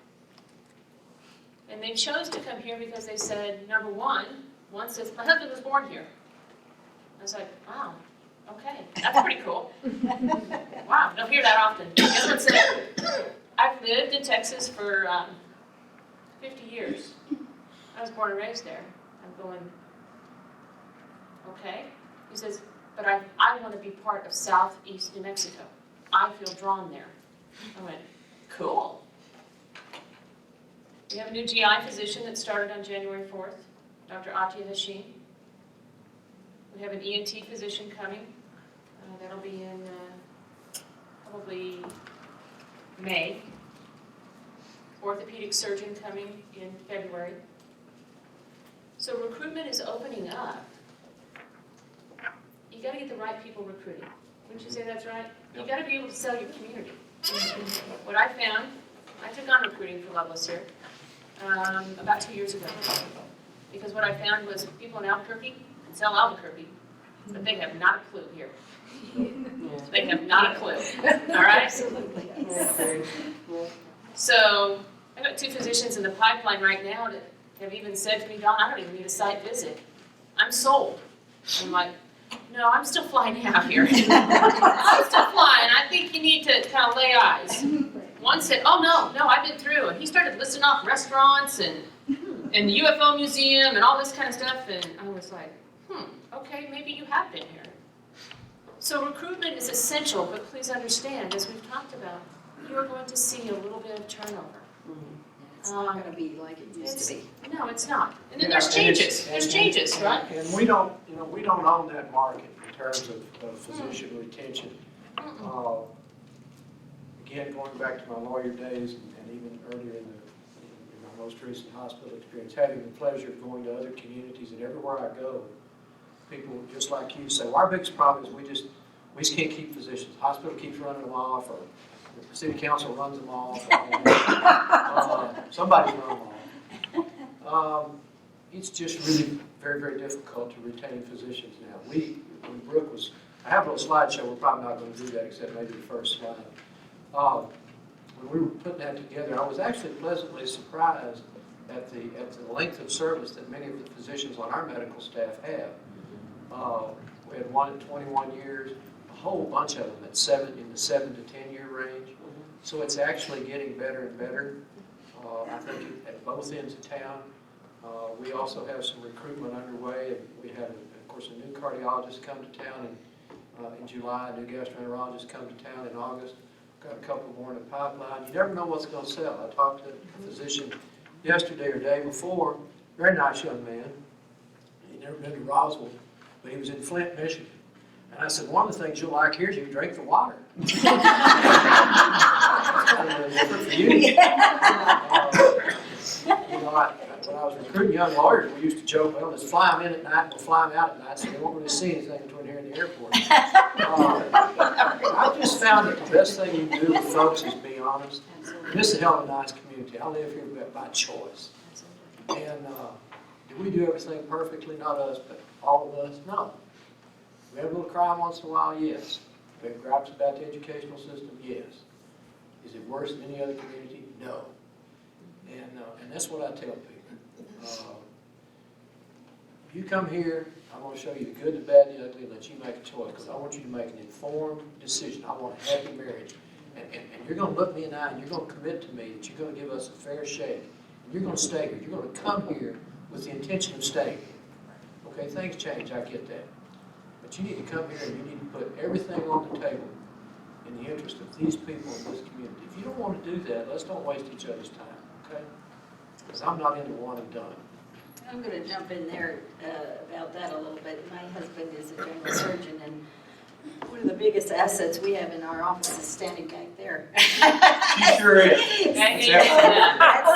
And they chose to come here because they said, number one says, my husband was born here. I was like, wow, okay, that's pretty cool. Wow, don't hear that often. The other one said, I've lived in Texas for 50 years. I was born and raised there. I'm going, okay. He says, but I want to be part of southeast New Mexico. I feel drawn there. I went, cool. We have a new GI physician that started on January 4th, Dr. Atia Hashim. We have an ENT physician coming. That'll be in probably May. Orthopedic surgeon coming in February. So recruitment is opening up. You got to get the right people recruiting. Wouldn't you say that's right? You got to be able to sell your community. What I found, I took on recruiting for Lovelace here about 2 years ago. Because what I found was people in Albuquerque can sell Albuquerque, but they have not a clue here. They have not a clue. All right? Absolutely. So I've got 2 physicians in the pipeline right now that have even said to me, Dawn, I don't even need a site visit. I'm sold. I'm like, no, I'm still flying out here. I'm still flying. I think you need to kind of lay eyes. One said, oh, no, I've been through. And he started listing off restaurants and the UFO museum and all this kind of stuff. And I was like, okay, maybe you have been here. So recruitment is essential, but please understand, as we've talked about, you're going to see a little bit of turnover. It's not going to be like it used to be. No, it's not. And then there's changes. There's changes, right? And we don't own that market in terms of physician retention. Again, going back to my lawyer days and even earlier in my most recent hospital experience, having the pleasure of going to other communities, and everywhere I go, people just like you say, well, our biggest problem is we just can't keep physicians. The hospital keeps running them off, or the city council runs them off. Somebody's running them off. It's just really very, very difficult to retain physicians now. When Brooke was, I have a little slideshow, we're probably not going to do that except maybe the first slide. When we were putting that together, I was actually pleasantly surprised at the length of service that many of the physicians on our medical staff have. We had one at 21 years, a whole bunch of them at in the 7 to 10 year range. So it's actually getting better and better. I think at both ends of town. We also have some recruitment underway, and we have, of course, a new cardiologist come to town in July, a new gastroenterologist come to town in August. Got a couple more in the pipeline. You never know what's going to sell. I talked to a physician yesterday or day before, very nice young man. never been to Roswell, but he was in Flint, Michigan. And I said, one of the things you'll like here is you can drink the water. That's kind of different for you. You know, when I was recruiting young lawyers, we used to joke, well, let's fly them in at night and we'll fly them out at night so they won't really see anything between here and the airport. I've just found that the best thing you can do with folks is be honest. This is a hell of a nice community. I live here by choice. And do we do everything perfectly? Not us, but all of us? No. We have a little crime once in a while? Yes. We have gripes about the educational system? Yes. Is it worse than any other community? No. And that's what I tell people. You come here, I want to show you the good, the bad, the ugly, and let you make a choice, because I want you to make an informed decision. I want a happy marriage. And you're going to look me in the eye and you're going to commit to me that you're going to give us a fair shake. And you're going to stay here. You're going to come here with the intention of staying here. Okay, things change, I get that. But you need to come here and you need to put everything on the table in the interest of these people in this community. If you don't want to do that, let's don't waste each other's time, okay? Because I'm not into one and done. I'm going to jump in there about that a little bit. My husband is a general surgeon, and one of the biggest assets we have in our office is standing back there. She sure is. That's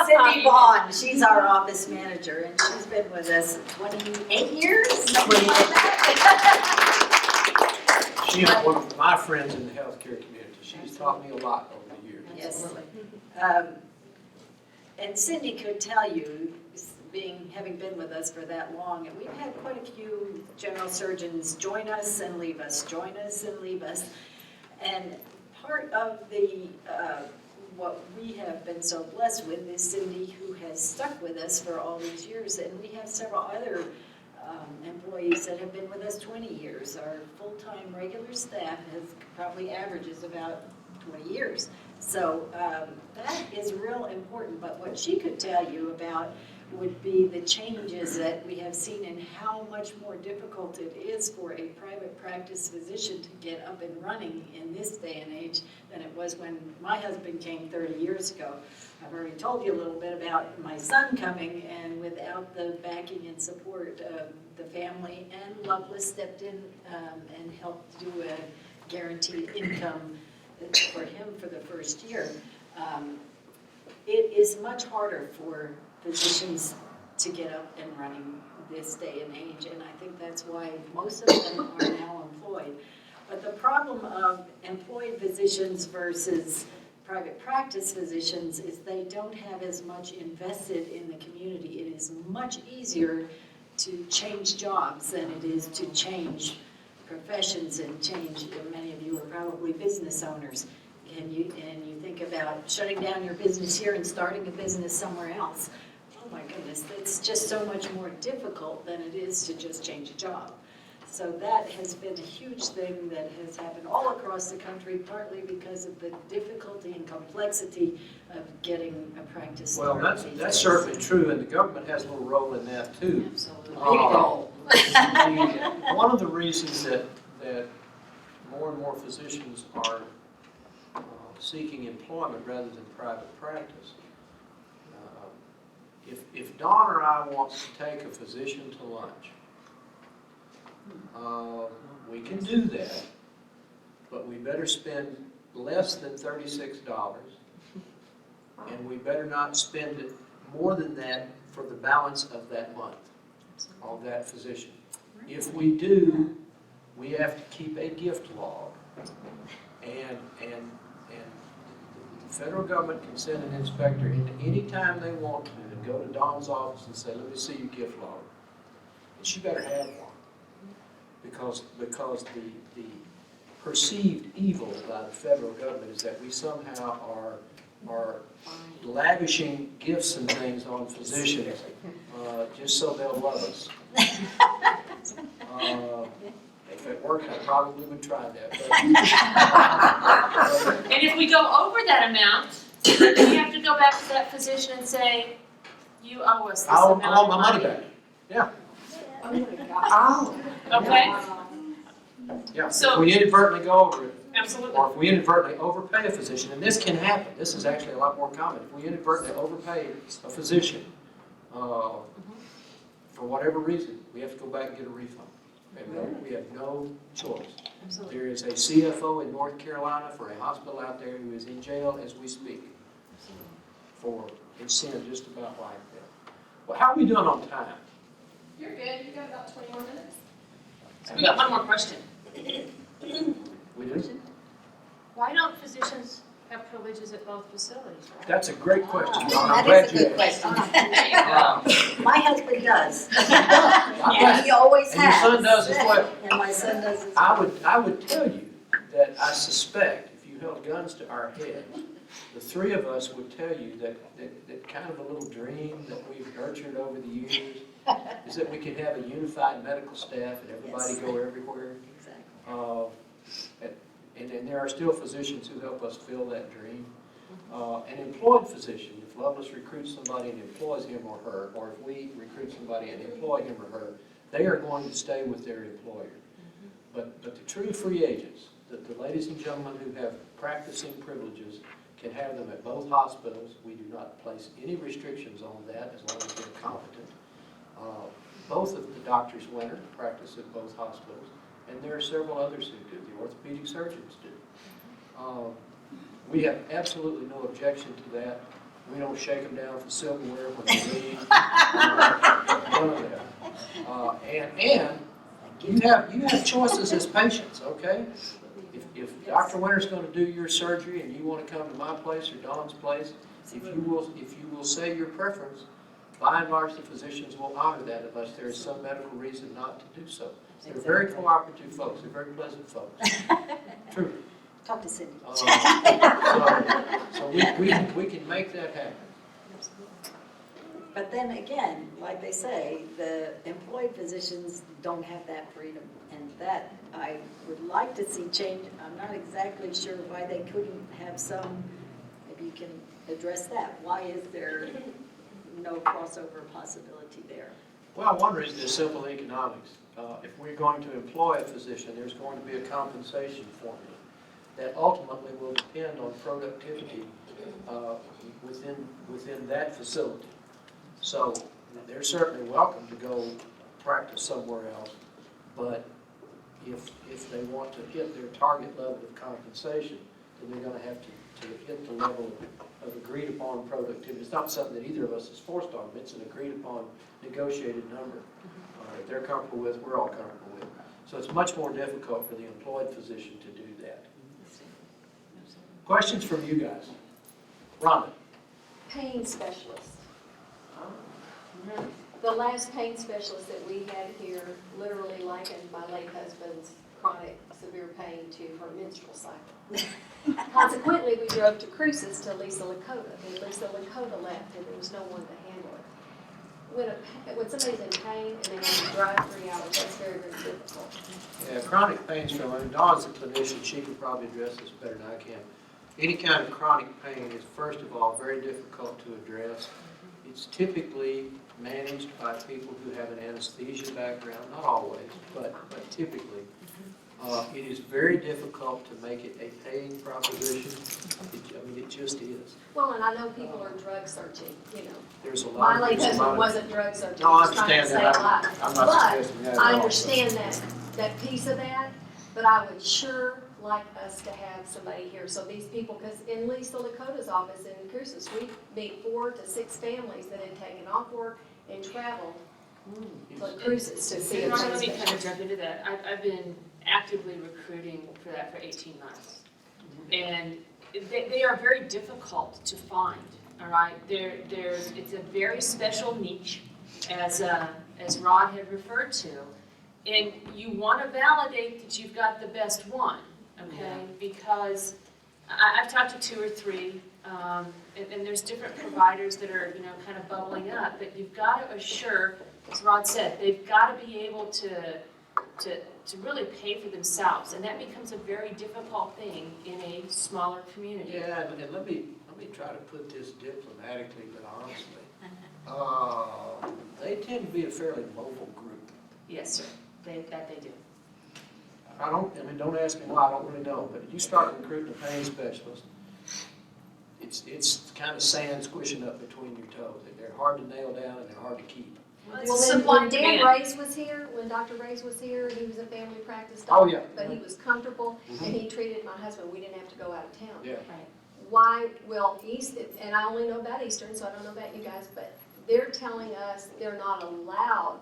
Cindy Vaughn. She's our office manager, and she's been with us 28 years, something like that. She is one of my friends in the healthcare community. She's taught me a lot over the years. Yes. And Cindy could tell you, having been with us for that long, and we've had quite a few general surgeons join us and leave us, join us and leave us. And part of the what we have been so blessed with is Cindy, who has stuck with us for all these years, and we have several other employees that have been with us 20 years. Our full-time regular staff probably averages about 20 years. So that is real important, but what she could tell you about would be the changes that we have seen and how much more difficult it is for a private practice physician to get up and running in this day and age than it was when my husband came 30 years ago. I've already told you a little bit about my son coming, and without the backing and support of the family, and Lovelace stepped in and helped do a guaranteed income for him for the first year. It is much harder for physicians to get up and running this day and age, and I think that's why most of them are now employed. But the problem of employed physicians versus private practice physicians is they don't have as much invested in the community. It is much easier to change jobs than it is to change professions and change. Many of you are probably business owners, and you think about shutting down your business here and starting a business somewhere else. Oh my goodness, it's just so much more difficult than it is to just change a job. So that has been a huge thing that has happened all across the country, partly because of the difficulty and complexity of getting a practice started. Well, that's certainly true, and the government has a little role in that too. Absolutely. Big role. One of the reasons that more and more physicians are seeking employment rather than private practice. If Dawn or I wants to take a physician to lunch, we can do that, but we better spend less than $36, and we better not spend it more than that for the balance of that month on that physician. If we do, we have to keep a gift log, and the federal government can send an inspector in any time they want to and go to Dawn's office and say, let me see your gift log. And she better have one, because the perceived evil by the federal government is that we somehow are lavishing gifts and things on physicians just so they'll love us. If it worked, I probably would try that. And if we go over that amount, then we have to go back to that physician and say, you owe us this I amount want of my money back. Yeah, Oh my God. Okay? yeah. So- If we inadvertently go over it, Absolutely. or if we inadvertently overpay a physician, and this can happen, this is actually a lot more common. If we inadvertently overpay a physician for for whatever reason, we have to go back and get a refund. We have no choice. There is a CFO in North Carolina for a hospital out there who is in jail as we speak for a sin just about like that. Well, how are we doing on time? You're good, you got about 20 more minutes. We got one more question. We do? Why don't physicians have privileges at both facilities, right? That's a great question. I'm That glad is a you good asked. question. There you go. My husband does. Yeah. And he always And your has. son does as well. And my son does as well. I would tell you that I suspect if you held guns to our heads, the three of us would tell you that kind of a little dream that we've nurtured over the years is that we can have a unified medical staff and everybody Yes. go everywhere. Exactly. And there are still physicians who help us fill that dream. An employed physician, if Lovelace recruits somebody and employs him or her, or if we recruit somebody and employ him or her, they are going to stay with their employer. But the true free agents, the ladies and gentlemen who have practicing privileges, can have them at both hospitals. We do not place any restrictions on that as long as they're competent. Both of the doctors Winter practice at both hospitals, and there are several others who do. The orthopedic surgeons do. We have absolutely no objection to that. We don't shake them down for silverware when they leave. None of that. And you have choices as patients, okay? If Dr. Winter's going to do your surgery and you want to come to my place or Dawn's place, if you will say your preference, by and large the physicians will honor that unless there is some medical reason not to do so. They're very cooperative folks. They're very pleasant folks. True. Talk to Cindy. So we can make that happen. But then again, like they say, the employed physicians don't have that freedom. And that I would like to see change. I'm not exactly sure why they couldn't have some, maybe you can address that. Why is there no crossover possibility there? Well, one reason is simple economics. If we're going to employ a physician, there's going to be a compensation formula that ultimately will depend on productivity within that facility. So they're certainly welcome to go practice somewhere else, but if they want to hit their target level of compensation, then they're going to have to hit the level of agreed upon productivity. It's not something that either of us is forced on them. It's an agreed upon negotiated number. If they're comfortable with, we're all comfortable with. So it's much more difficult for the employed physician to do that. Questions from you guys? Rhonda? Pain specialist. The last pain specialist that we had here literally likened my late husband's chronic severe pain to her menstrual cycle. Consequently, we drove to Cruces to Lisa Lakota, and Lisa Lakota left, and there was no one to handle it. When somebody's in pain and they have to drive 3 hours, that's very, very difficult. Yeah, chronic pain's from, I mean, Dawn's a clinician, she can probably address this better than I can. Any kind of chronic pain is, first of all, very difficult to address. It's typically managed by people who have an anesthesia background, not always, but typically. It is very difficult to make it a paying proposition. It just is. Well, and I know people are drug searching, you know. There's a lot My of. late there's a husband lot of- wasn't drug searching, No, I he was trying to understand stay that. alive. I'm not But suggesting that at I all. understand that piece of that, but I would sure like us to have somebody here. So these people, because in Lisa Lakota's office in Cruces, we meet 4 to 6 families that had taken off work and traveled to Cruces to see a Ron, pain let me kind of specialist. jump into that. I've been actively recruiting for that for 18 months. And they are very difficult to find, all right? It's a very special niche, as Rod had referred to. And you want to validate that you've got the best one, okay? Because I've talked to 2 or 3, and there's different providers that are, kind of bubbling up. But you've got to assure, as Rod said, they've got to be able to really pay for themselves, and that becomes a very difficult thing in a smaller community. Yeah, and let me try to put this diplomatically but honestly. They tend to be a fairly mobile group. Yes, sir. They do. Don't ask me why, I don't really know, but if you start recruiting a pain specialist, it's kind of sand squishing up between your toes. They're hard to nail down and they're hard to keep. Well, It's supply then, and when Dan demand. Rays was here, when Dr. Rays was here, he was a family practice Oh, doctor. yeah. But he was comfortable, Mhm. and he treated my husband, we didn't have to go out of town. Yeah. Why, well, and I only know about Eastern, so I don't know about you guys, but they're telling us they're not allowed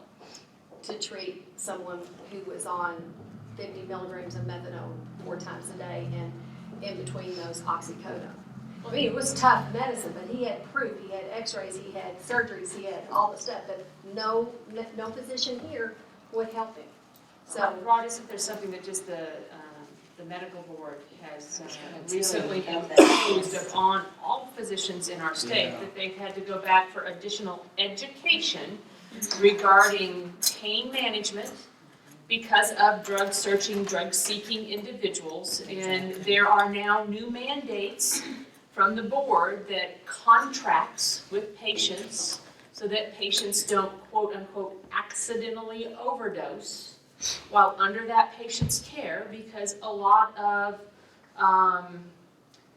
to treat someone who was on 50 milligrams of methadone 4 times a day and in between those oxycodone. I mean, it was tough medicine, but he had proof, he had x-rays, he had surgeries, he had all the stuff, but no physician here would help him. So, Rod, isn't there something that just the medical board has recently about that. imposed upon all physicians in our state, Yeah. that they've had to go back for additional education regarding pain management because of drug-searching, drug-seeking individuals, and there are now new mandates from the board that contracts with patients so that patients don't quote-unquote accidentally overdose while under that patient's care, because a lot of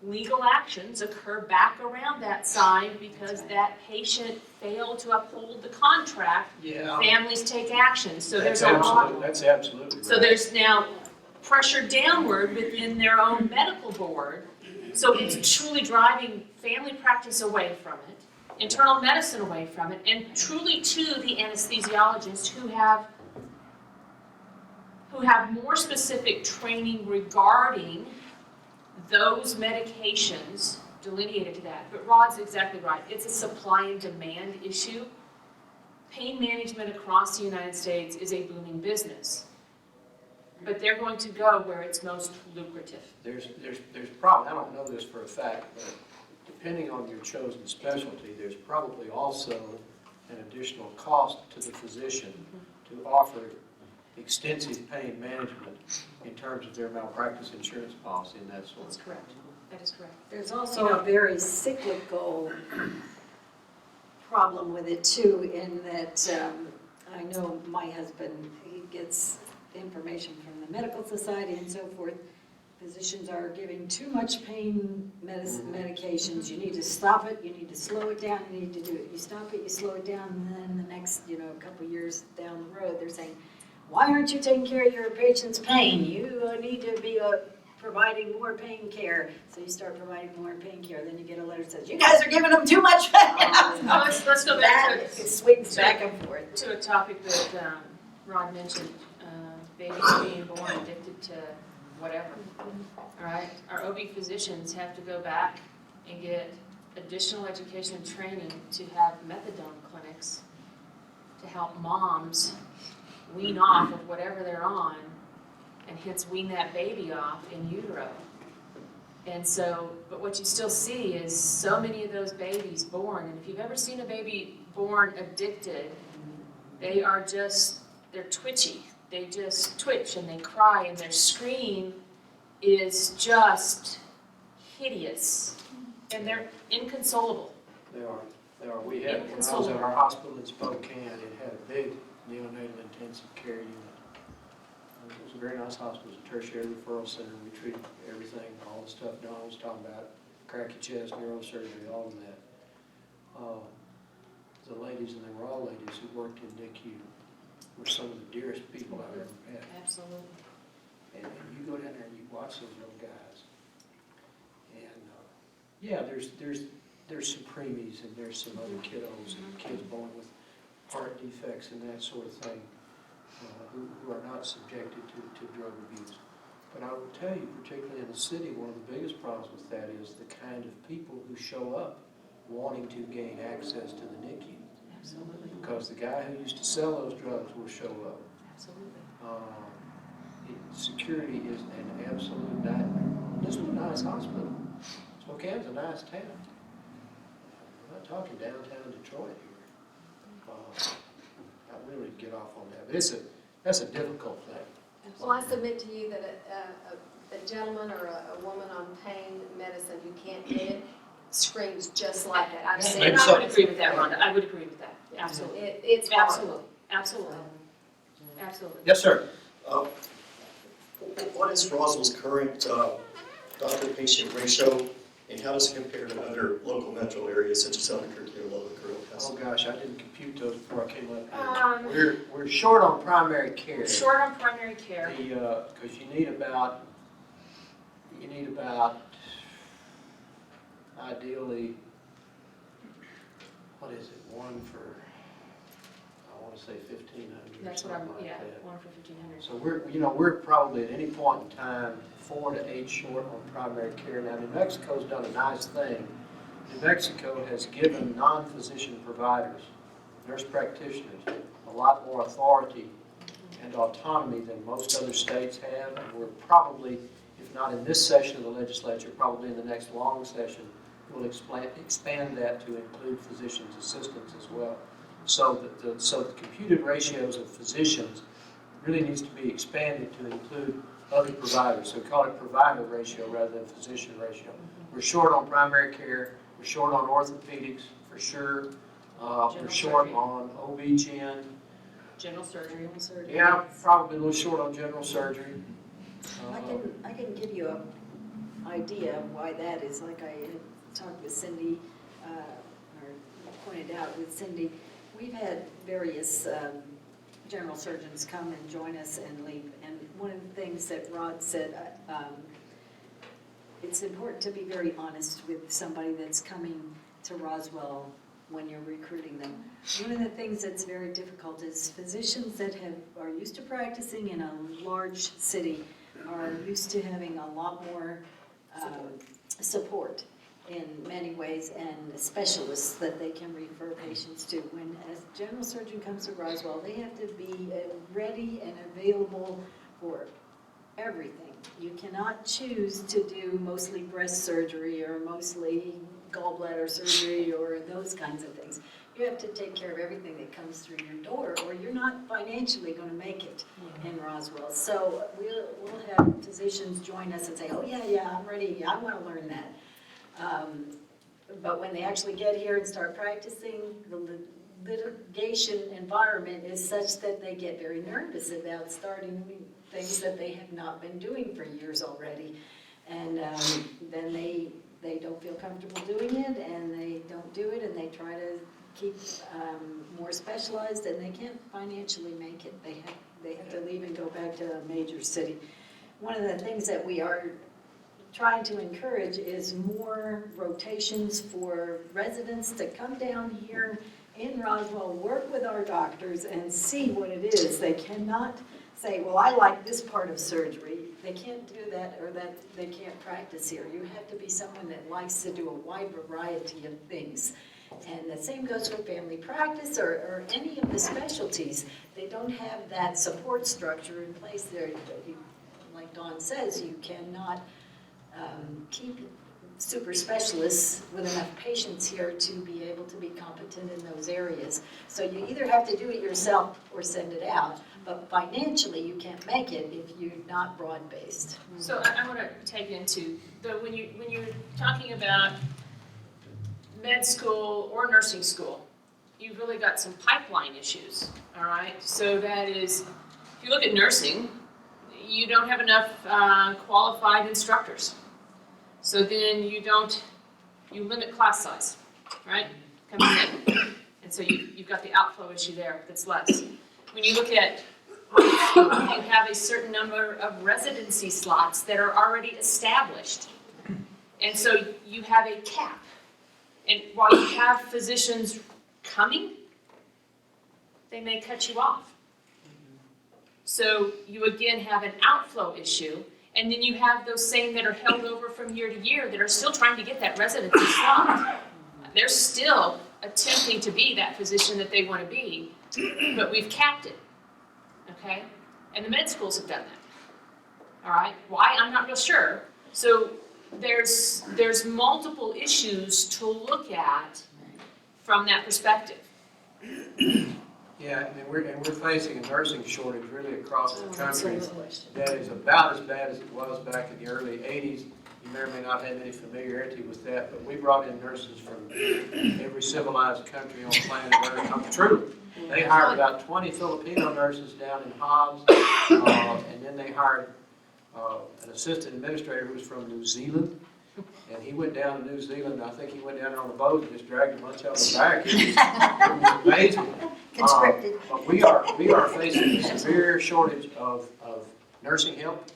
legal actions occur back around that side because that patient failed to uphold the contract. Yeah. Families take action, so That's there's a lot. absolutely, that's absolutely right. So there's now pressure downward within their own medical board. So it's truly driving family practice away from it, internal medicine away from it, and truly to the anesthesiologists who have more specific training regarding those medications delineated to that. But Rod's exactly right. It's a supply and demand issue. Pain management across the United States is a booming business. But they're going to go where it's most lucrative. There's probably, I don't know this for a fact, but depending on your chosen specialty, there's probably also an additional cost to the physician to offer extensive pain management in terms of their malpractice insurance policy and that sort of That's thing. correct. That is correct. There's also a very cyclical problem with it too, in that I know my husband, he gets information from the medical society and so forth. Physicians are giving too much pain medications. You need to stop it, you need to slow it down, you need to do it. You stop it, you slow it down, and then the next, couple of years down the road, they're saying, why aren't you taking care of your patient's pain? You need to be providing more pain care. So you start providing more pain care. Then you get a letter that says, you guys are giving them too much pain. Let's go back That swings back and forth. to a topic that Rod mentioned, babies being born addicted to whatever. All right, our OB physicians have to go back and get additional education and training to have methadone clinics to help moms wean off of whatever they're on, and hence wean that baby off in utero. And so, but what you still see is so many of those babies born, and if you've ever seen a baby born addicted, they're twitchy. They just twitch and they cry, and their scream is just hideous, and they're inconsolable. They are. We had, when I was at our hospital in Spokane, it had a big neonatal intensive care unit. It was a very nice hospital. It was a tertiary referral center. We treated everything, all the stuff Don was talking about, cracky chest, neurosurgery, all of that. The ladies, and they were all ladies who worked in NICU, were some of the dearest people I've ever met. Absolutely. And you go down there and you watch those little guys. And yeah, there's some preemies and there's some other kiddos and kids born with heart defects and that sort of thing who are not subjected to drug abuse. But I will tell you, particularly in the city, one of the biggest problems with that is the kind of people who show up wanting to gain access to the NICU. Absolutely. Because the guy who used to sell those drugs will show up. Absolutely. Security is an absolute nightmare. This was a nice hospital. Spokane's a nice town. We're not talking downtown Detroit here. I really get off on that, but that's a difficult thing. well, I submit to you that a gentleman or a woman on pain medicine who can't get it screams just like that. I've seen And it. I would agree with that, Rhonda. I would agree with that. Absolutely. It's horrible. Absolutely. Absolutely. Yes, sir. What is Roswell's current doctor-patient ratio, and how does it compare to other local metro areas such as Albuquerque or Lubbock or El Oh gosh, I didn't compute those before I came up Um, here. We're short on primary care. Short on primary care. Because you need about, ideally, what is it, one for, I want to say 1,500 or That's what I'm, something like yeah, that. 1 for 1,500. So we're probably at any point in time 4 to 8 short on primary care. Now, New Mexico's done a nice thing. New Mexico has given non-physician providers, nurse practitioners, a lot more authority and autonomy than most other states have. And we're probably, if not in this session of the legislature, probably in the next long session, we'll expand that to include physicians' assistants as well. So the computed ratios of physicians really needs to be expanded to include other providers. So call it provider ratio rather than physician ratio. We're short on primary care. We're short on orthopedics for sure. We're short surgery. on OB/GYN. General surgery. Yeah, probably a little short on general surgery. I can give you an idea of why that is. Like I had talked with Cindy, or pointed out with Cindy, we've had various general surgeons come and join us and leave. And one of the things that Rod said, it's important to be very honest with somebody that's coming to Roswell when you're recruiting them. One of the things that's very difficult is physicians that are used to practicing in a large city are used to having a lot more support in many ways, and specialists that they can refer patients to. When a general surgeon comes to Roswell, they have to be ready and available for everything. You cannot choose to do mostly breast surgery or mostly gallbladder surgery or those kinds of things. You have to take care of everything that comes through your door, or you're not financially going to make it in Roswell. So we'll have physicians join us and say, oh yeah, I'm ready, I want to learn that. But when they actually get here and start practicing, the litigation environment is such that they get very nervous about starting things that they have not been doing for years already. And then they don't feel comfortable doing it, and they don't do it, and they try to keep more specialized, and they can't financially make it. They have to leave and go back to a major city. One of the things that we are trying to encourage is more rotations for residents to come down here in Roswell, work with our doctors, and see what it is. They cannot say, well, I like this part of surgery. They can't do that, or that they can't practice here. You have to be someone that likes to do a wide variety of things. And the same goes for family practice or any of the specialties. They don't have that support structure in place there. Like Dawn says, you cannot keep super specialists with enough patients here to be able to be competent in those areas. So you either have to do it yourself or send it out, but financially you can't make it if you're not broad-based. So I want to take into, when you're talking about med school or nursing school, you've really got some pipeline issues, all right? So that is, if you look at nursing, you don't have enough qualified instructors. So then you limit class size, right? Coming in. And so you've got the outflow issue there that's less. When you look at you have a certain number of residency slots that are already established. And so you have a cap. And while you have physicians coming, they may cut you off. So you again have an outflow issue. And then you have those same that are held over from year to year that are still trying to get that residency slot. They're still attempting to be that physician that they want to be, but we've capped it, okay? And the med schools have done that, all right? Why? I'm not real sure. So there's multiple issues to look at from that perspective. Yeah, and we're facing a nursing shortage really across the country That's no question. that is about as bad as it was back in the early 80s. You may or may not have any familiarity with that, but we brought in nurses from every civilized country on planet Earth. True. They hired about 20 Filipino nurses down in Hobbs, and then they hired an assistant administrator who was from New Zealand. And he went down to New Zealand, I think he went down there on the boat and just dragged a bunch of them back. It was amazing. Conscripted. But we are facing a severe shortage of nursing help,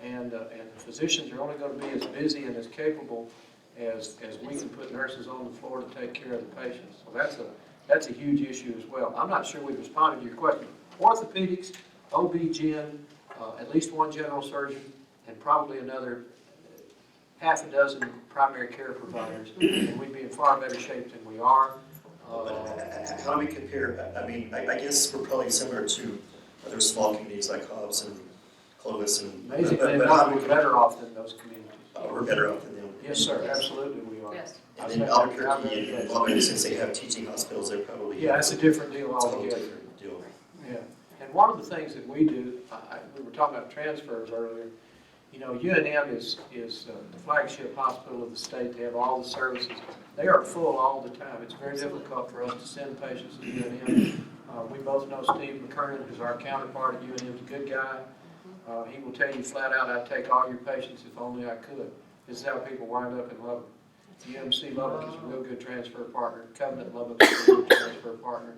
and the physicians are only going to be as busy and as capable as we can put nurses on the floor to take care of the patients. So that's a huge issue as well. I'm not sure we've responded to your question. Orthopedics, OB-GYN, at least one general surgeon, and probably another half a dozen primary care providers, and we'd be in far better shape than we are. How do we compare? I mean, I guess we're probably similar to other small communities like Hobbs and Clovis and. Amazingly but how enough, do we're better off than those communities. we're better off than them. Yes, sir, absolutely we are. Yes. And then Albuquerque and Lubbock, since they have teaching hospitals, they're probably. Yeah, that's a different deal It's a whole altogether. different deal. Yeah, and one of the things that we do, we were talking about transfers earlier, you know, UNM is the flagship hospital of the state. They have all the services. They are full all the time. It's very difficult for us to send patients to UNM. We both know Steve McKernan, who's our counterpart at UNM, is a good guy. He will tell you flat out, I'd take all your patients if only I could. This is how people wind up in Lubbock. UMC Lubbock is a real good transfer partner. Covenant Lubbock is a real good transfer partner.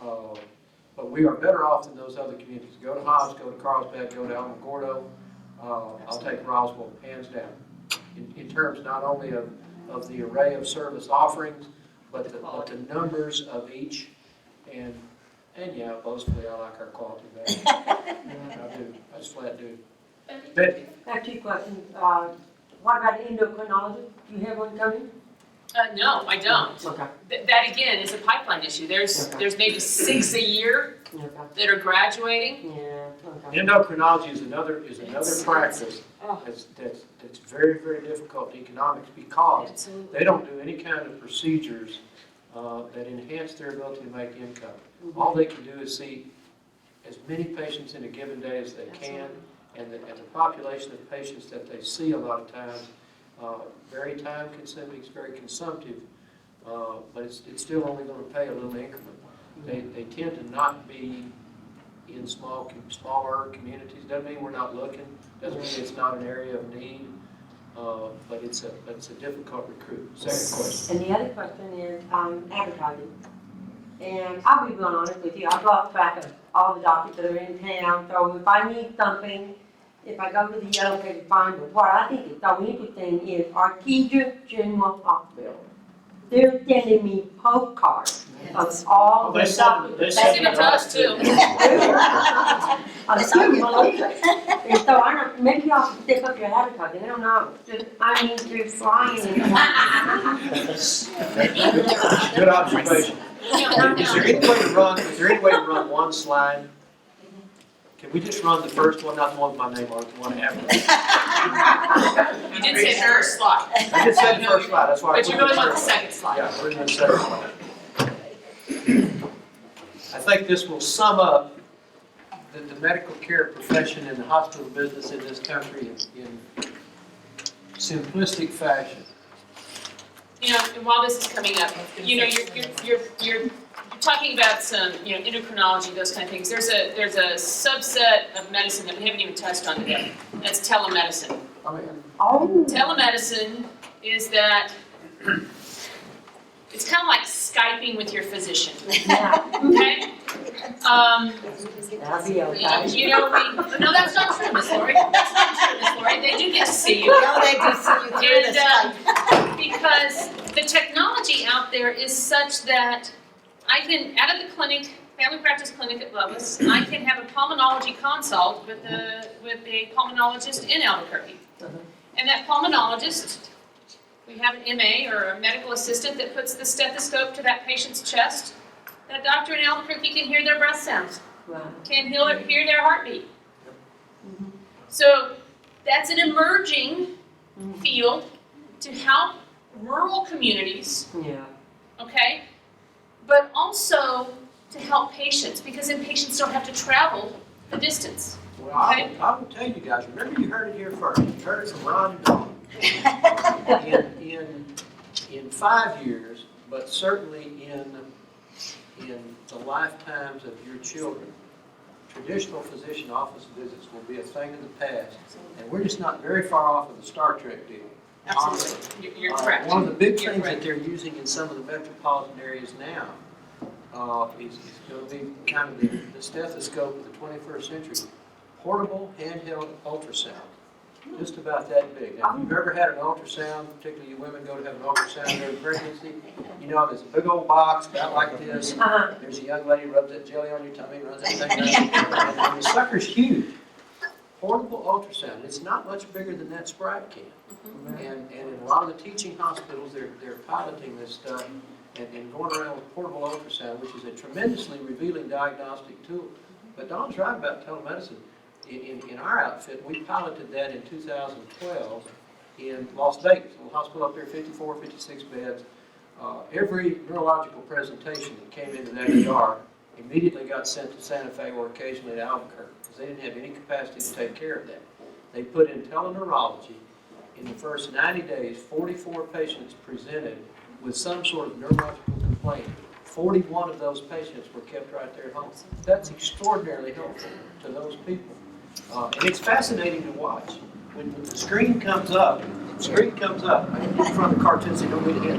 But we are better off than those other communities. Go to Hobbs, go to Carlsbad, go to Alamogordo. I'll take Roswell, hands down. In terms not only of the array of service offerings, but the numbers of each. And yeah, boastfully, I like our quality better. I do. I just flat do. Betty? I have two questions. What about endocrinology? Do you have one coming? No, I don't. Okay. That again is a pipeline issue. There's maybe 6 a year Okay. that are graduating. Yeah, okay. Endocrinology is another practice that's very, very difficult in economics because Absolutely. they don't do any kind of procedures that enhance their ability to make income. All they can do is see as many patients in a given day as they can, and the population of patients that they see a lot of times, very time consuming, it's very consumptive, but it's still only going to pay a little increment. They tend to not be in smaller communities. Doesn't mean we're not looking. Doesn't mean it's not an area of need. But it's a difficult recruit. Second question. And the other question is advertising. And I'll be real honest with you, I've lost track of all the doctors that are in town, so if I need something, if I go to the yellow page, fine, but what I think is so interesting is Artesia General Hospital. They're sending me postcards of all the doctors. They send it to us too. I couldn't believe it. And so I don't, maybe y'all can step up your advertising, I don't know. Just, I mean, they're flying and. Good observation. Is there any way to run one slide? Can we just run the first one, not the one with my name on it, the one after? You did say first slide. I did say the first slide, that's why. But you really want the second slide. Yeah, we're in the second slide. I think this will sum up the medical care profession and the hospital business in this country in simplistic fashion. You know, and while this is coming up, you know, you're talking about some, you know, endocrinology, those kind of things. There's a subset of medicine that we haven't even touched on today. That's telemedicine. Oh. Telemedicine is that it's kind of like Skyping with your physician. Yeah. Okay. That'll be okay. You know, no, that's not true, Miss Lori. That's not true, Miss Lori. They do get to see you. No, they do see you through the Skype. Because the technology out there is such that I can, out of the clinic, family practice clinic at Lovelace, I can have a pulmonology consult with a pulmonologist in Albuquerque. And that pulmonologist, we have an MA or a medical assistant that puts the stethoscope to that patient's chest. That doctor in Albuquerque can hear their breath sounds, Right. can hear their heartbeat. So that's an emerging field to help rural communities, Yeah. okay? But also to help patients, because then patients don't have to travel the distance. Well, I will tell you guys, remember you heard it here first. You heard it from Ron and Dawn. In 5 years, but certainly in the lifetimes of your children, traditional physician office visits will be a thing of the past. And we're just not very far off of the Star Trek deal. Absolutely. You're correct. One of the big You're things correct. that they're using in some of the metropolitan areas now is going to be kind of the stethoscope of the 21st century. Portable handheld ultrasound. Just about that big. Now, if you've ever had an ultrasound, particularly you women go to have an ultrasound during pregnancy, you know there's a big old box about like this. There's a young lady rubs that jelly on your tummy, runs that thing down, and the sucker's huge. Portable ultrasound. It's not much bigger than that Sprite can. And in a lot of the teaching hospitals, they're piloting this stuff and going around with portable ultrasound, which is a tremendously revealing diagnostic tool. But Don's right about telemedicine. In our outfit, we piloted that in 2012 in Las Vegas, a little hospital up there, 54, 56 beds. Every neurological presentation that came into that ER immediately got sent to Santa Fe or occasionally to Albuquerque because they didn't have any capacity to take care of that. They put in teleneurology. In the first 90 days, 44 patients presented with some sort of neurological complaint. 41 of those patients were kept right there at home. That's extraordinarily helpful to those people. And it's fascinating to watch. When the screen comes up, I get in front of the cartoon so you don't get hit.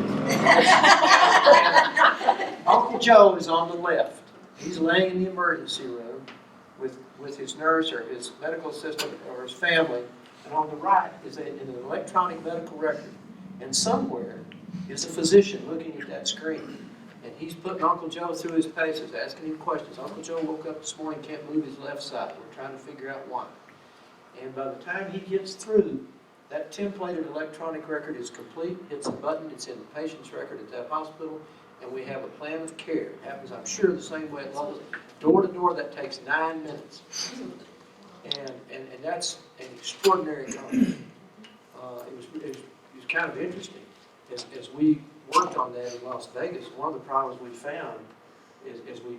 Uncle Joe is on the left. He's laying in the emergency room with his nurse or his medical assistant or his family. And on the right is an electronic medical record. And somewhere is a physician looking at that screen. And he's putting Uncle Joe through his paces, asking him questions. Uncle Joe woke up this morning, can't move his left side. We're trying to figure out why. And by the time he gets through, that templated electronic record is complete. Hits a button. It's in the patient's record at that hospital. And we have a plan of care. It happens, I'm sure, the same way at Lovelace. Door to door, that takes 9 minutes. And that's an extraordary accomplishment. It was kind of interesting. As we worked on that in Las Vegas, one of the problems we found is as we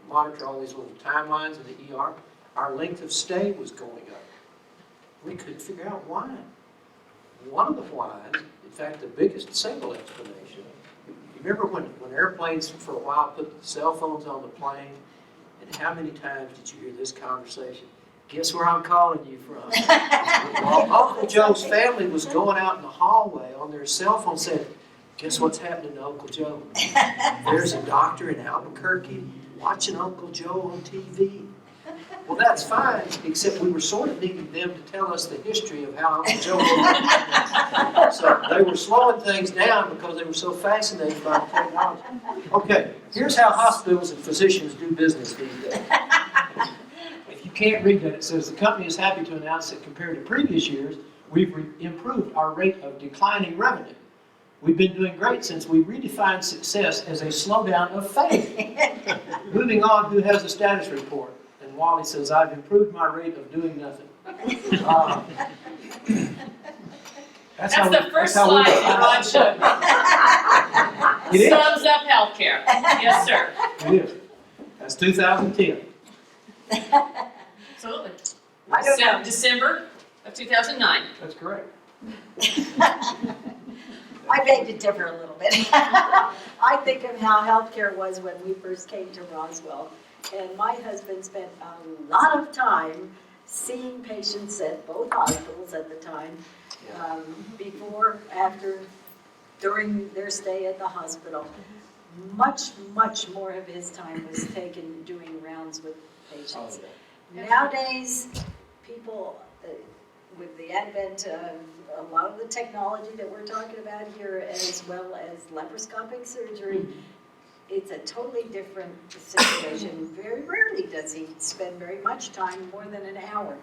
monitor all these little timelines in the ER, our length of stay was going up. We couldn't figure out why. One of the whys, in fact, the biggest single explanation, you remember when airplanes for a while put cell phones on the plane, and how many times did you hear this conversation? Guess where I'm calling you from? Well, Uncle Joe's family was going out in the hallway on their cell phone saying, guess what's happening to Uncle Joe? There's a doctor in Albuquerque watching Uncle Joe on TV. Well, that's fine, except we were sort of needing them to tell us the history of how Uncle Joe was. So they were slowing things down because they were so fascinated by the technology. Okay, here's how hospitals and physicians do business these days. If you can't read that, it says the company is happy to announce that compared to previous years, we've improved our rate of declining revenue. We've been doing great since we redefined success as a slowdown of faith. Moving on, who has a status report? And Wally says, I've improved my rate of doing nothing. That's the first slide that Ron showed me. It is. Sums up healthcare. Yes, sir. It is. That's 2010. Absolutely. I don't know. December of 2009. That's correct. I beg to differ a little bit. I think of how healthcare was when we first came to Roswell. And my husband spent a lot of time seeing patients at both hospitals at the time, before, after, during their stay at the hospital. Much, much more of his time was taken doing rounds with patients. Nowadays, people, with the advent of a lot of the technology that we're talking about here, as well as laparoscopic surgery, it's a totally different situation. Very rarely does he spend very much time, more than an hour,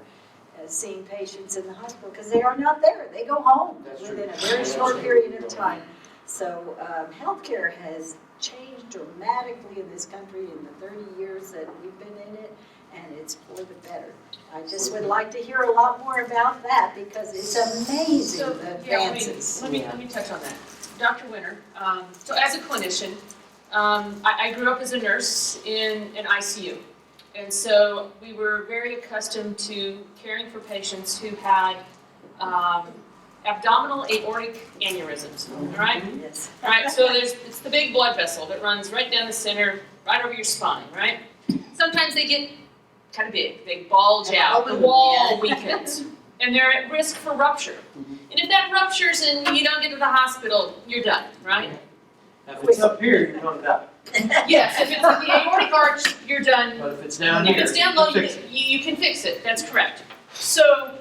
seeing patients in the hospital, because they are not there. They go home within a very short period of time. So healthcare has changed dramatically in this country in the 30 years that we've been in it, and it's for the better. I just would like to hear a lot more about that, because it's amazing, the advances. Let me touch on that. Dr. Winter, so as a clinician, I grew up as a nurse in an ICU. And so we were very accustomed to caring for patients who had abdominal aortic aneurysms, right? Yes. Right, so it's the big blood vessel that runs right down the center, right over your spine, right? Sometimes they get kind of big, they bulge out, the wall weakens, and they're at risk for rupture. And if that ruptures and you don't get to the hospital, you're done, right? Now, if it's up here, you're gonna die. Yes, if it's at the aortic arch, you're done. But if it's down If here, it's down low, you fix it. you can fix it, that's correct. So,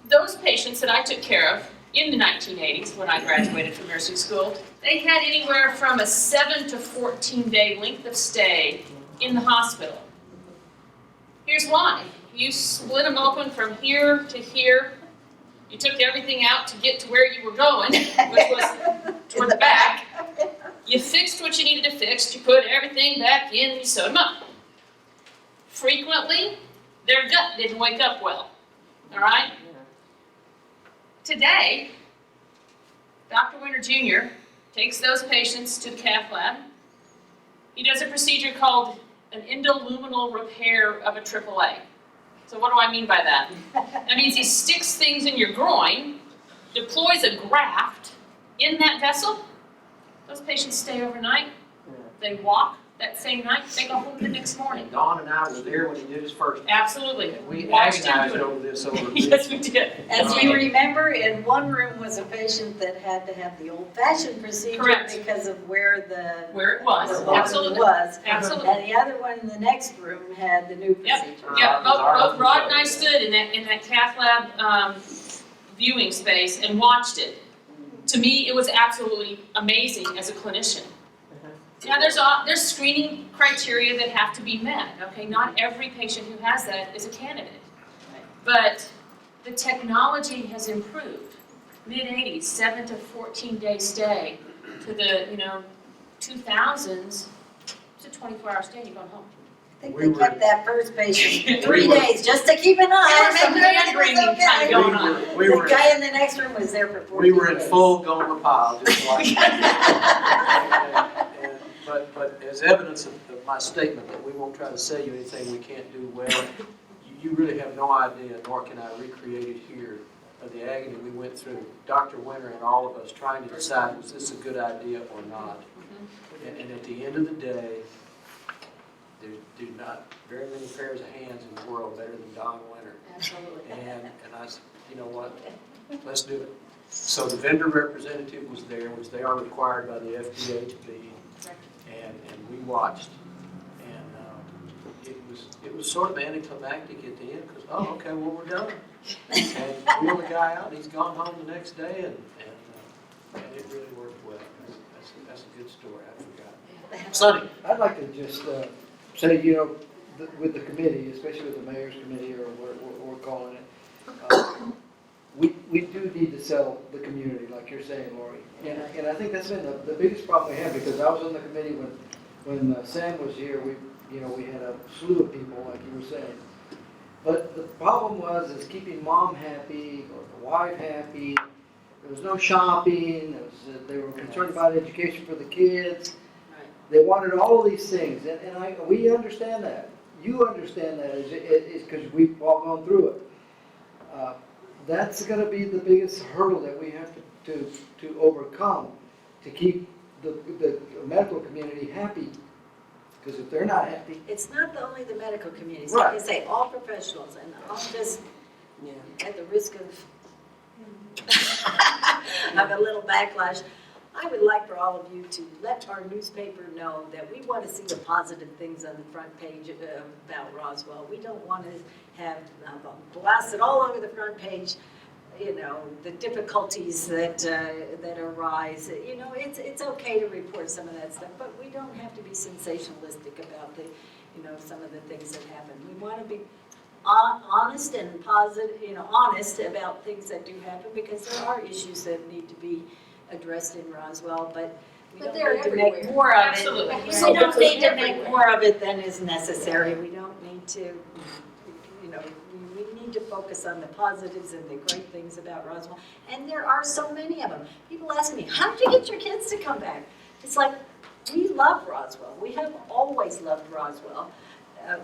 those patients that I took care of in the 1980s, when I graduated from nursing school, they had anywhere from a 7 to 14 day length of stay in the hospital. Here's why. You split them open from here to here. You took everything out to get to where you were going, which was toward the back. You fixed what you needed to fix. You put everything back in and you sewed them up. Frequently, their gut didn't wake up well. All right? Today, Dr. Winter Jr. takes those patients to the cath lab. He does a procedure called an endoluminal repair of a AAA. So what do I mean by that? That means he sticks things in your groin, deploys a graft in that vessel. Those patients stay overnight. They walk that same night. They go home the next morning. And Don and I were there when he did his first. Absolutely. And we Watched him agonized do it. over this over Yes, we did. As we remember, in one room was a patient that had to have the old-fashioned procedure Correct. because of where the Where it was. the bone Absolutely. was. Absolutely. And the other one in the next room had the new Yep. procedure. Yeah, both Rod and I stood in that cath lab viewing space and watched it. To me, it was absolutely amazing as a clinician. Now, there's screening criteria that have to be met, okay? Not every patient who has that is a candidate. But the technology has improved. Mid-80s, 7 to 14 day stay, to the, 2000s, it's a 24-hour stay and you're going home. I think We they were- kept that first patient We 3 were- days just to keep an eye There on was some making everything was hand-wringing kind of okay. going on. We The were, guy in the next room was there for 14 we were in days. full Gomer pile, just like. But as evidence of my statement that we won't try to sell you anything we can't do well, you really have no idea, nor can I recreate it here, of the agony we went through, Dr. Winter and all of us trying to decide, was this a good idea or not? And at the end of the day, there's not very many pairs of hands in the world better than Don Winter. Absolutely. And I said, you know what, let's do it. So the vendor representative was there, which they are required by the FDA to be, and we watched. And it was sort of anticlimactic at the end, because, oh, okay, well, we're done. And wheel the guy out, and he's gone home the next day, and it really worked well. That's a good story, I forgot. Sonny? I'd like to just say, with the committee, especially with the mayor's committee, or what we're calling it, we do need to sell the community, like you're saying, Lori. And I think that's been the biggest problem we have, because I was on the committee when Sam was here. We had a slew of people, like you were saying. But the problem is keeping mom happy, or the wife happy. There was no shopping. They were concerned about education for the kids. They wanted all of these things, and we understand that. You understand that, is because we've all gone through it. That's going to be the biggest hurdle that we have to overcome to keep the medical community happy. Because if they're not happy, It's not only the medical community, it's Right. like I say, all professionals, and I'll just, at the risk of a little backlash, I would like for all of you to let our newspaper know that we want to see the positive things on the front page about Roswell. We don't want to have blasted all over the front page, the difficulties that arise. It's okay to report some of that stuff, but we don't have to be sensationalistic about some of the things that happen. We want to be honest and positive, honest about things that do happen, because there are issues that need to be addressed in Roswell, but we But don't they're need to make everywhere. more of it. Absolutely. We don't need to make more of it than is necessary. We don't need to, we need to focus on the positives and the great things about Roswell. And there are so many of them. People ask me, how did you get your kids to come back? It's like, we love Roswell. We have always loved Roswell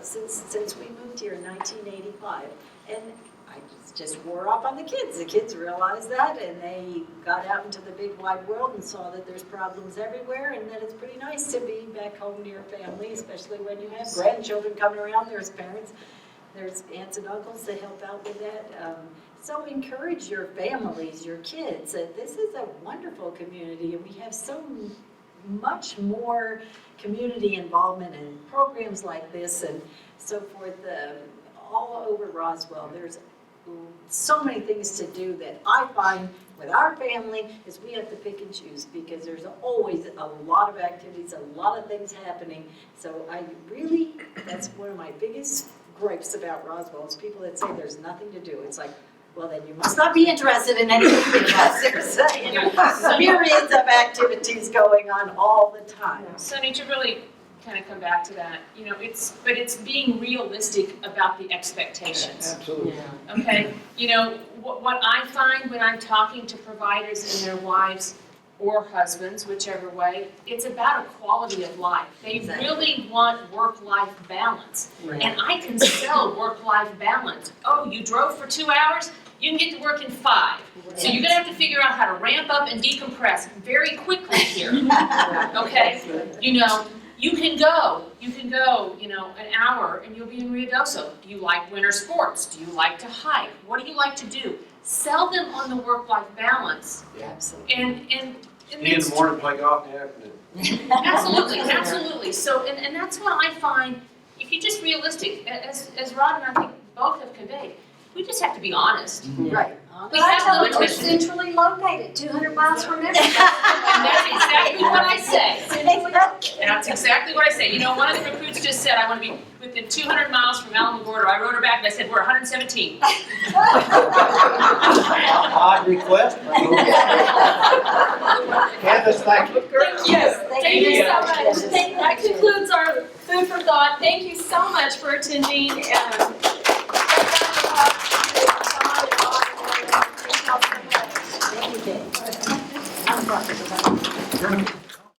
since we moved here in 1985. And I just wore off on the kids. The kids realized that, and they got out into the big wide world and saw that there's problems everywhere, and that it's pretty nice to be back home near family, especially when you have grandchildren coming around. There's parents, there's aunts and uncles that help out with that. So encourage your families, your kids, that this is a wonderful community and we have so much more community involvement in programs like this and so forth. All over Roswell, there's so many things to do that I find with our family is we have to pick and choose because there's always a lot of activities, a lot of things happening. So that's one of my biggest gripes about Roswell is people that say there's nothing to do. It's like, well, then you must not be interested in anything because there's myriads of activities going on all the time. Sonny, to really kind of come back to that, it's being realistic about the expectations. Absolutely. Okay, what I find when I'm talking to providers and their wives or husbands, whichever way, it's about a quality of life. They really want work-life balance. Right. And I can sell work-life balance. Oh, you drove for 2 hours? You can get to work in 5. So you're gonna have to figure out how to ramp up and decompress very quickly here. Okay? You can go, an hour and you'll be in Ruidoso. Do you like winter sports? Do you like to hike? What do you like to do? Sell them on the work-life balance. Absolutely. And Ski in the morning, play golf in the afternoon. Absolutely. So, and that's what I find, if you're just realistic, as Rod and I think both have conveyed, we just have to be honest. Right. We But I have tell them we're limitations. centrally located, 200 miles from everything. And that's exactly what I say. Exactly. That's exactly what I say. One of the recruits just said, I want to be within 200 miles from Alamogordo. I wrote her back and I said, we're 117. Odd request. Candace, thank you. Thank you so much. That concludes our food for thought. Thank you so much for attending. Thank you, Kate. I'm Dr.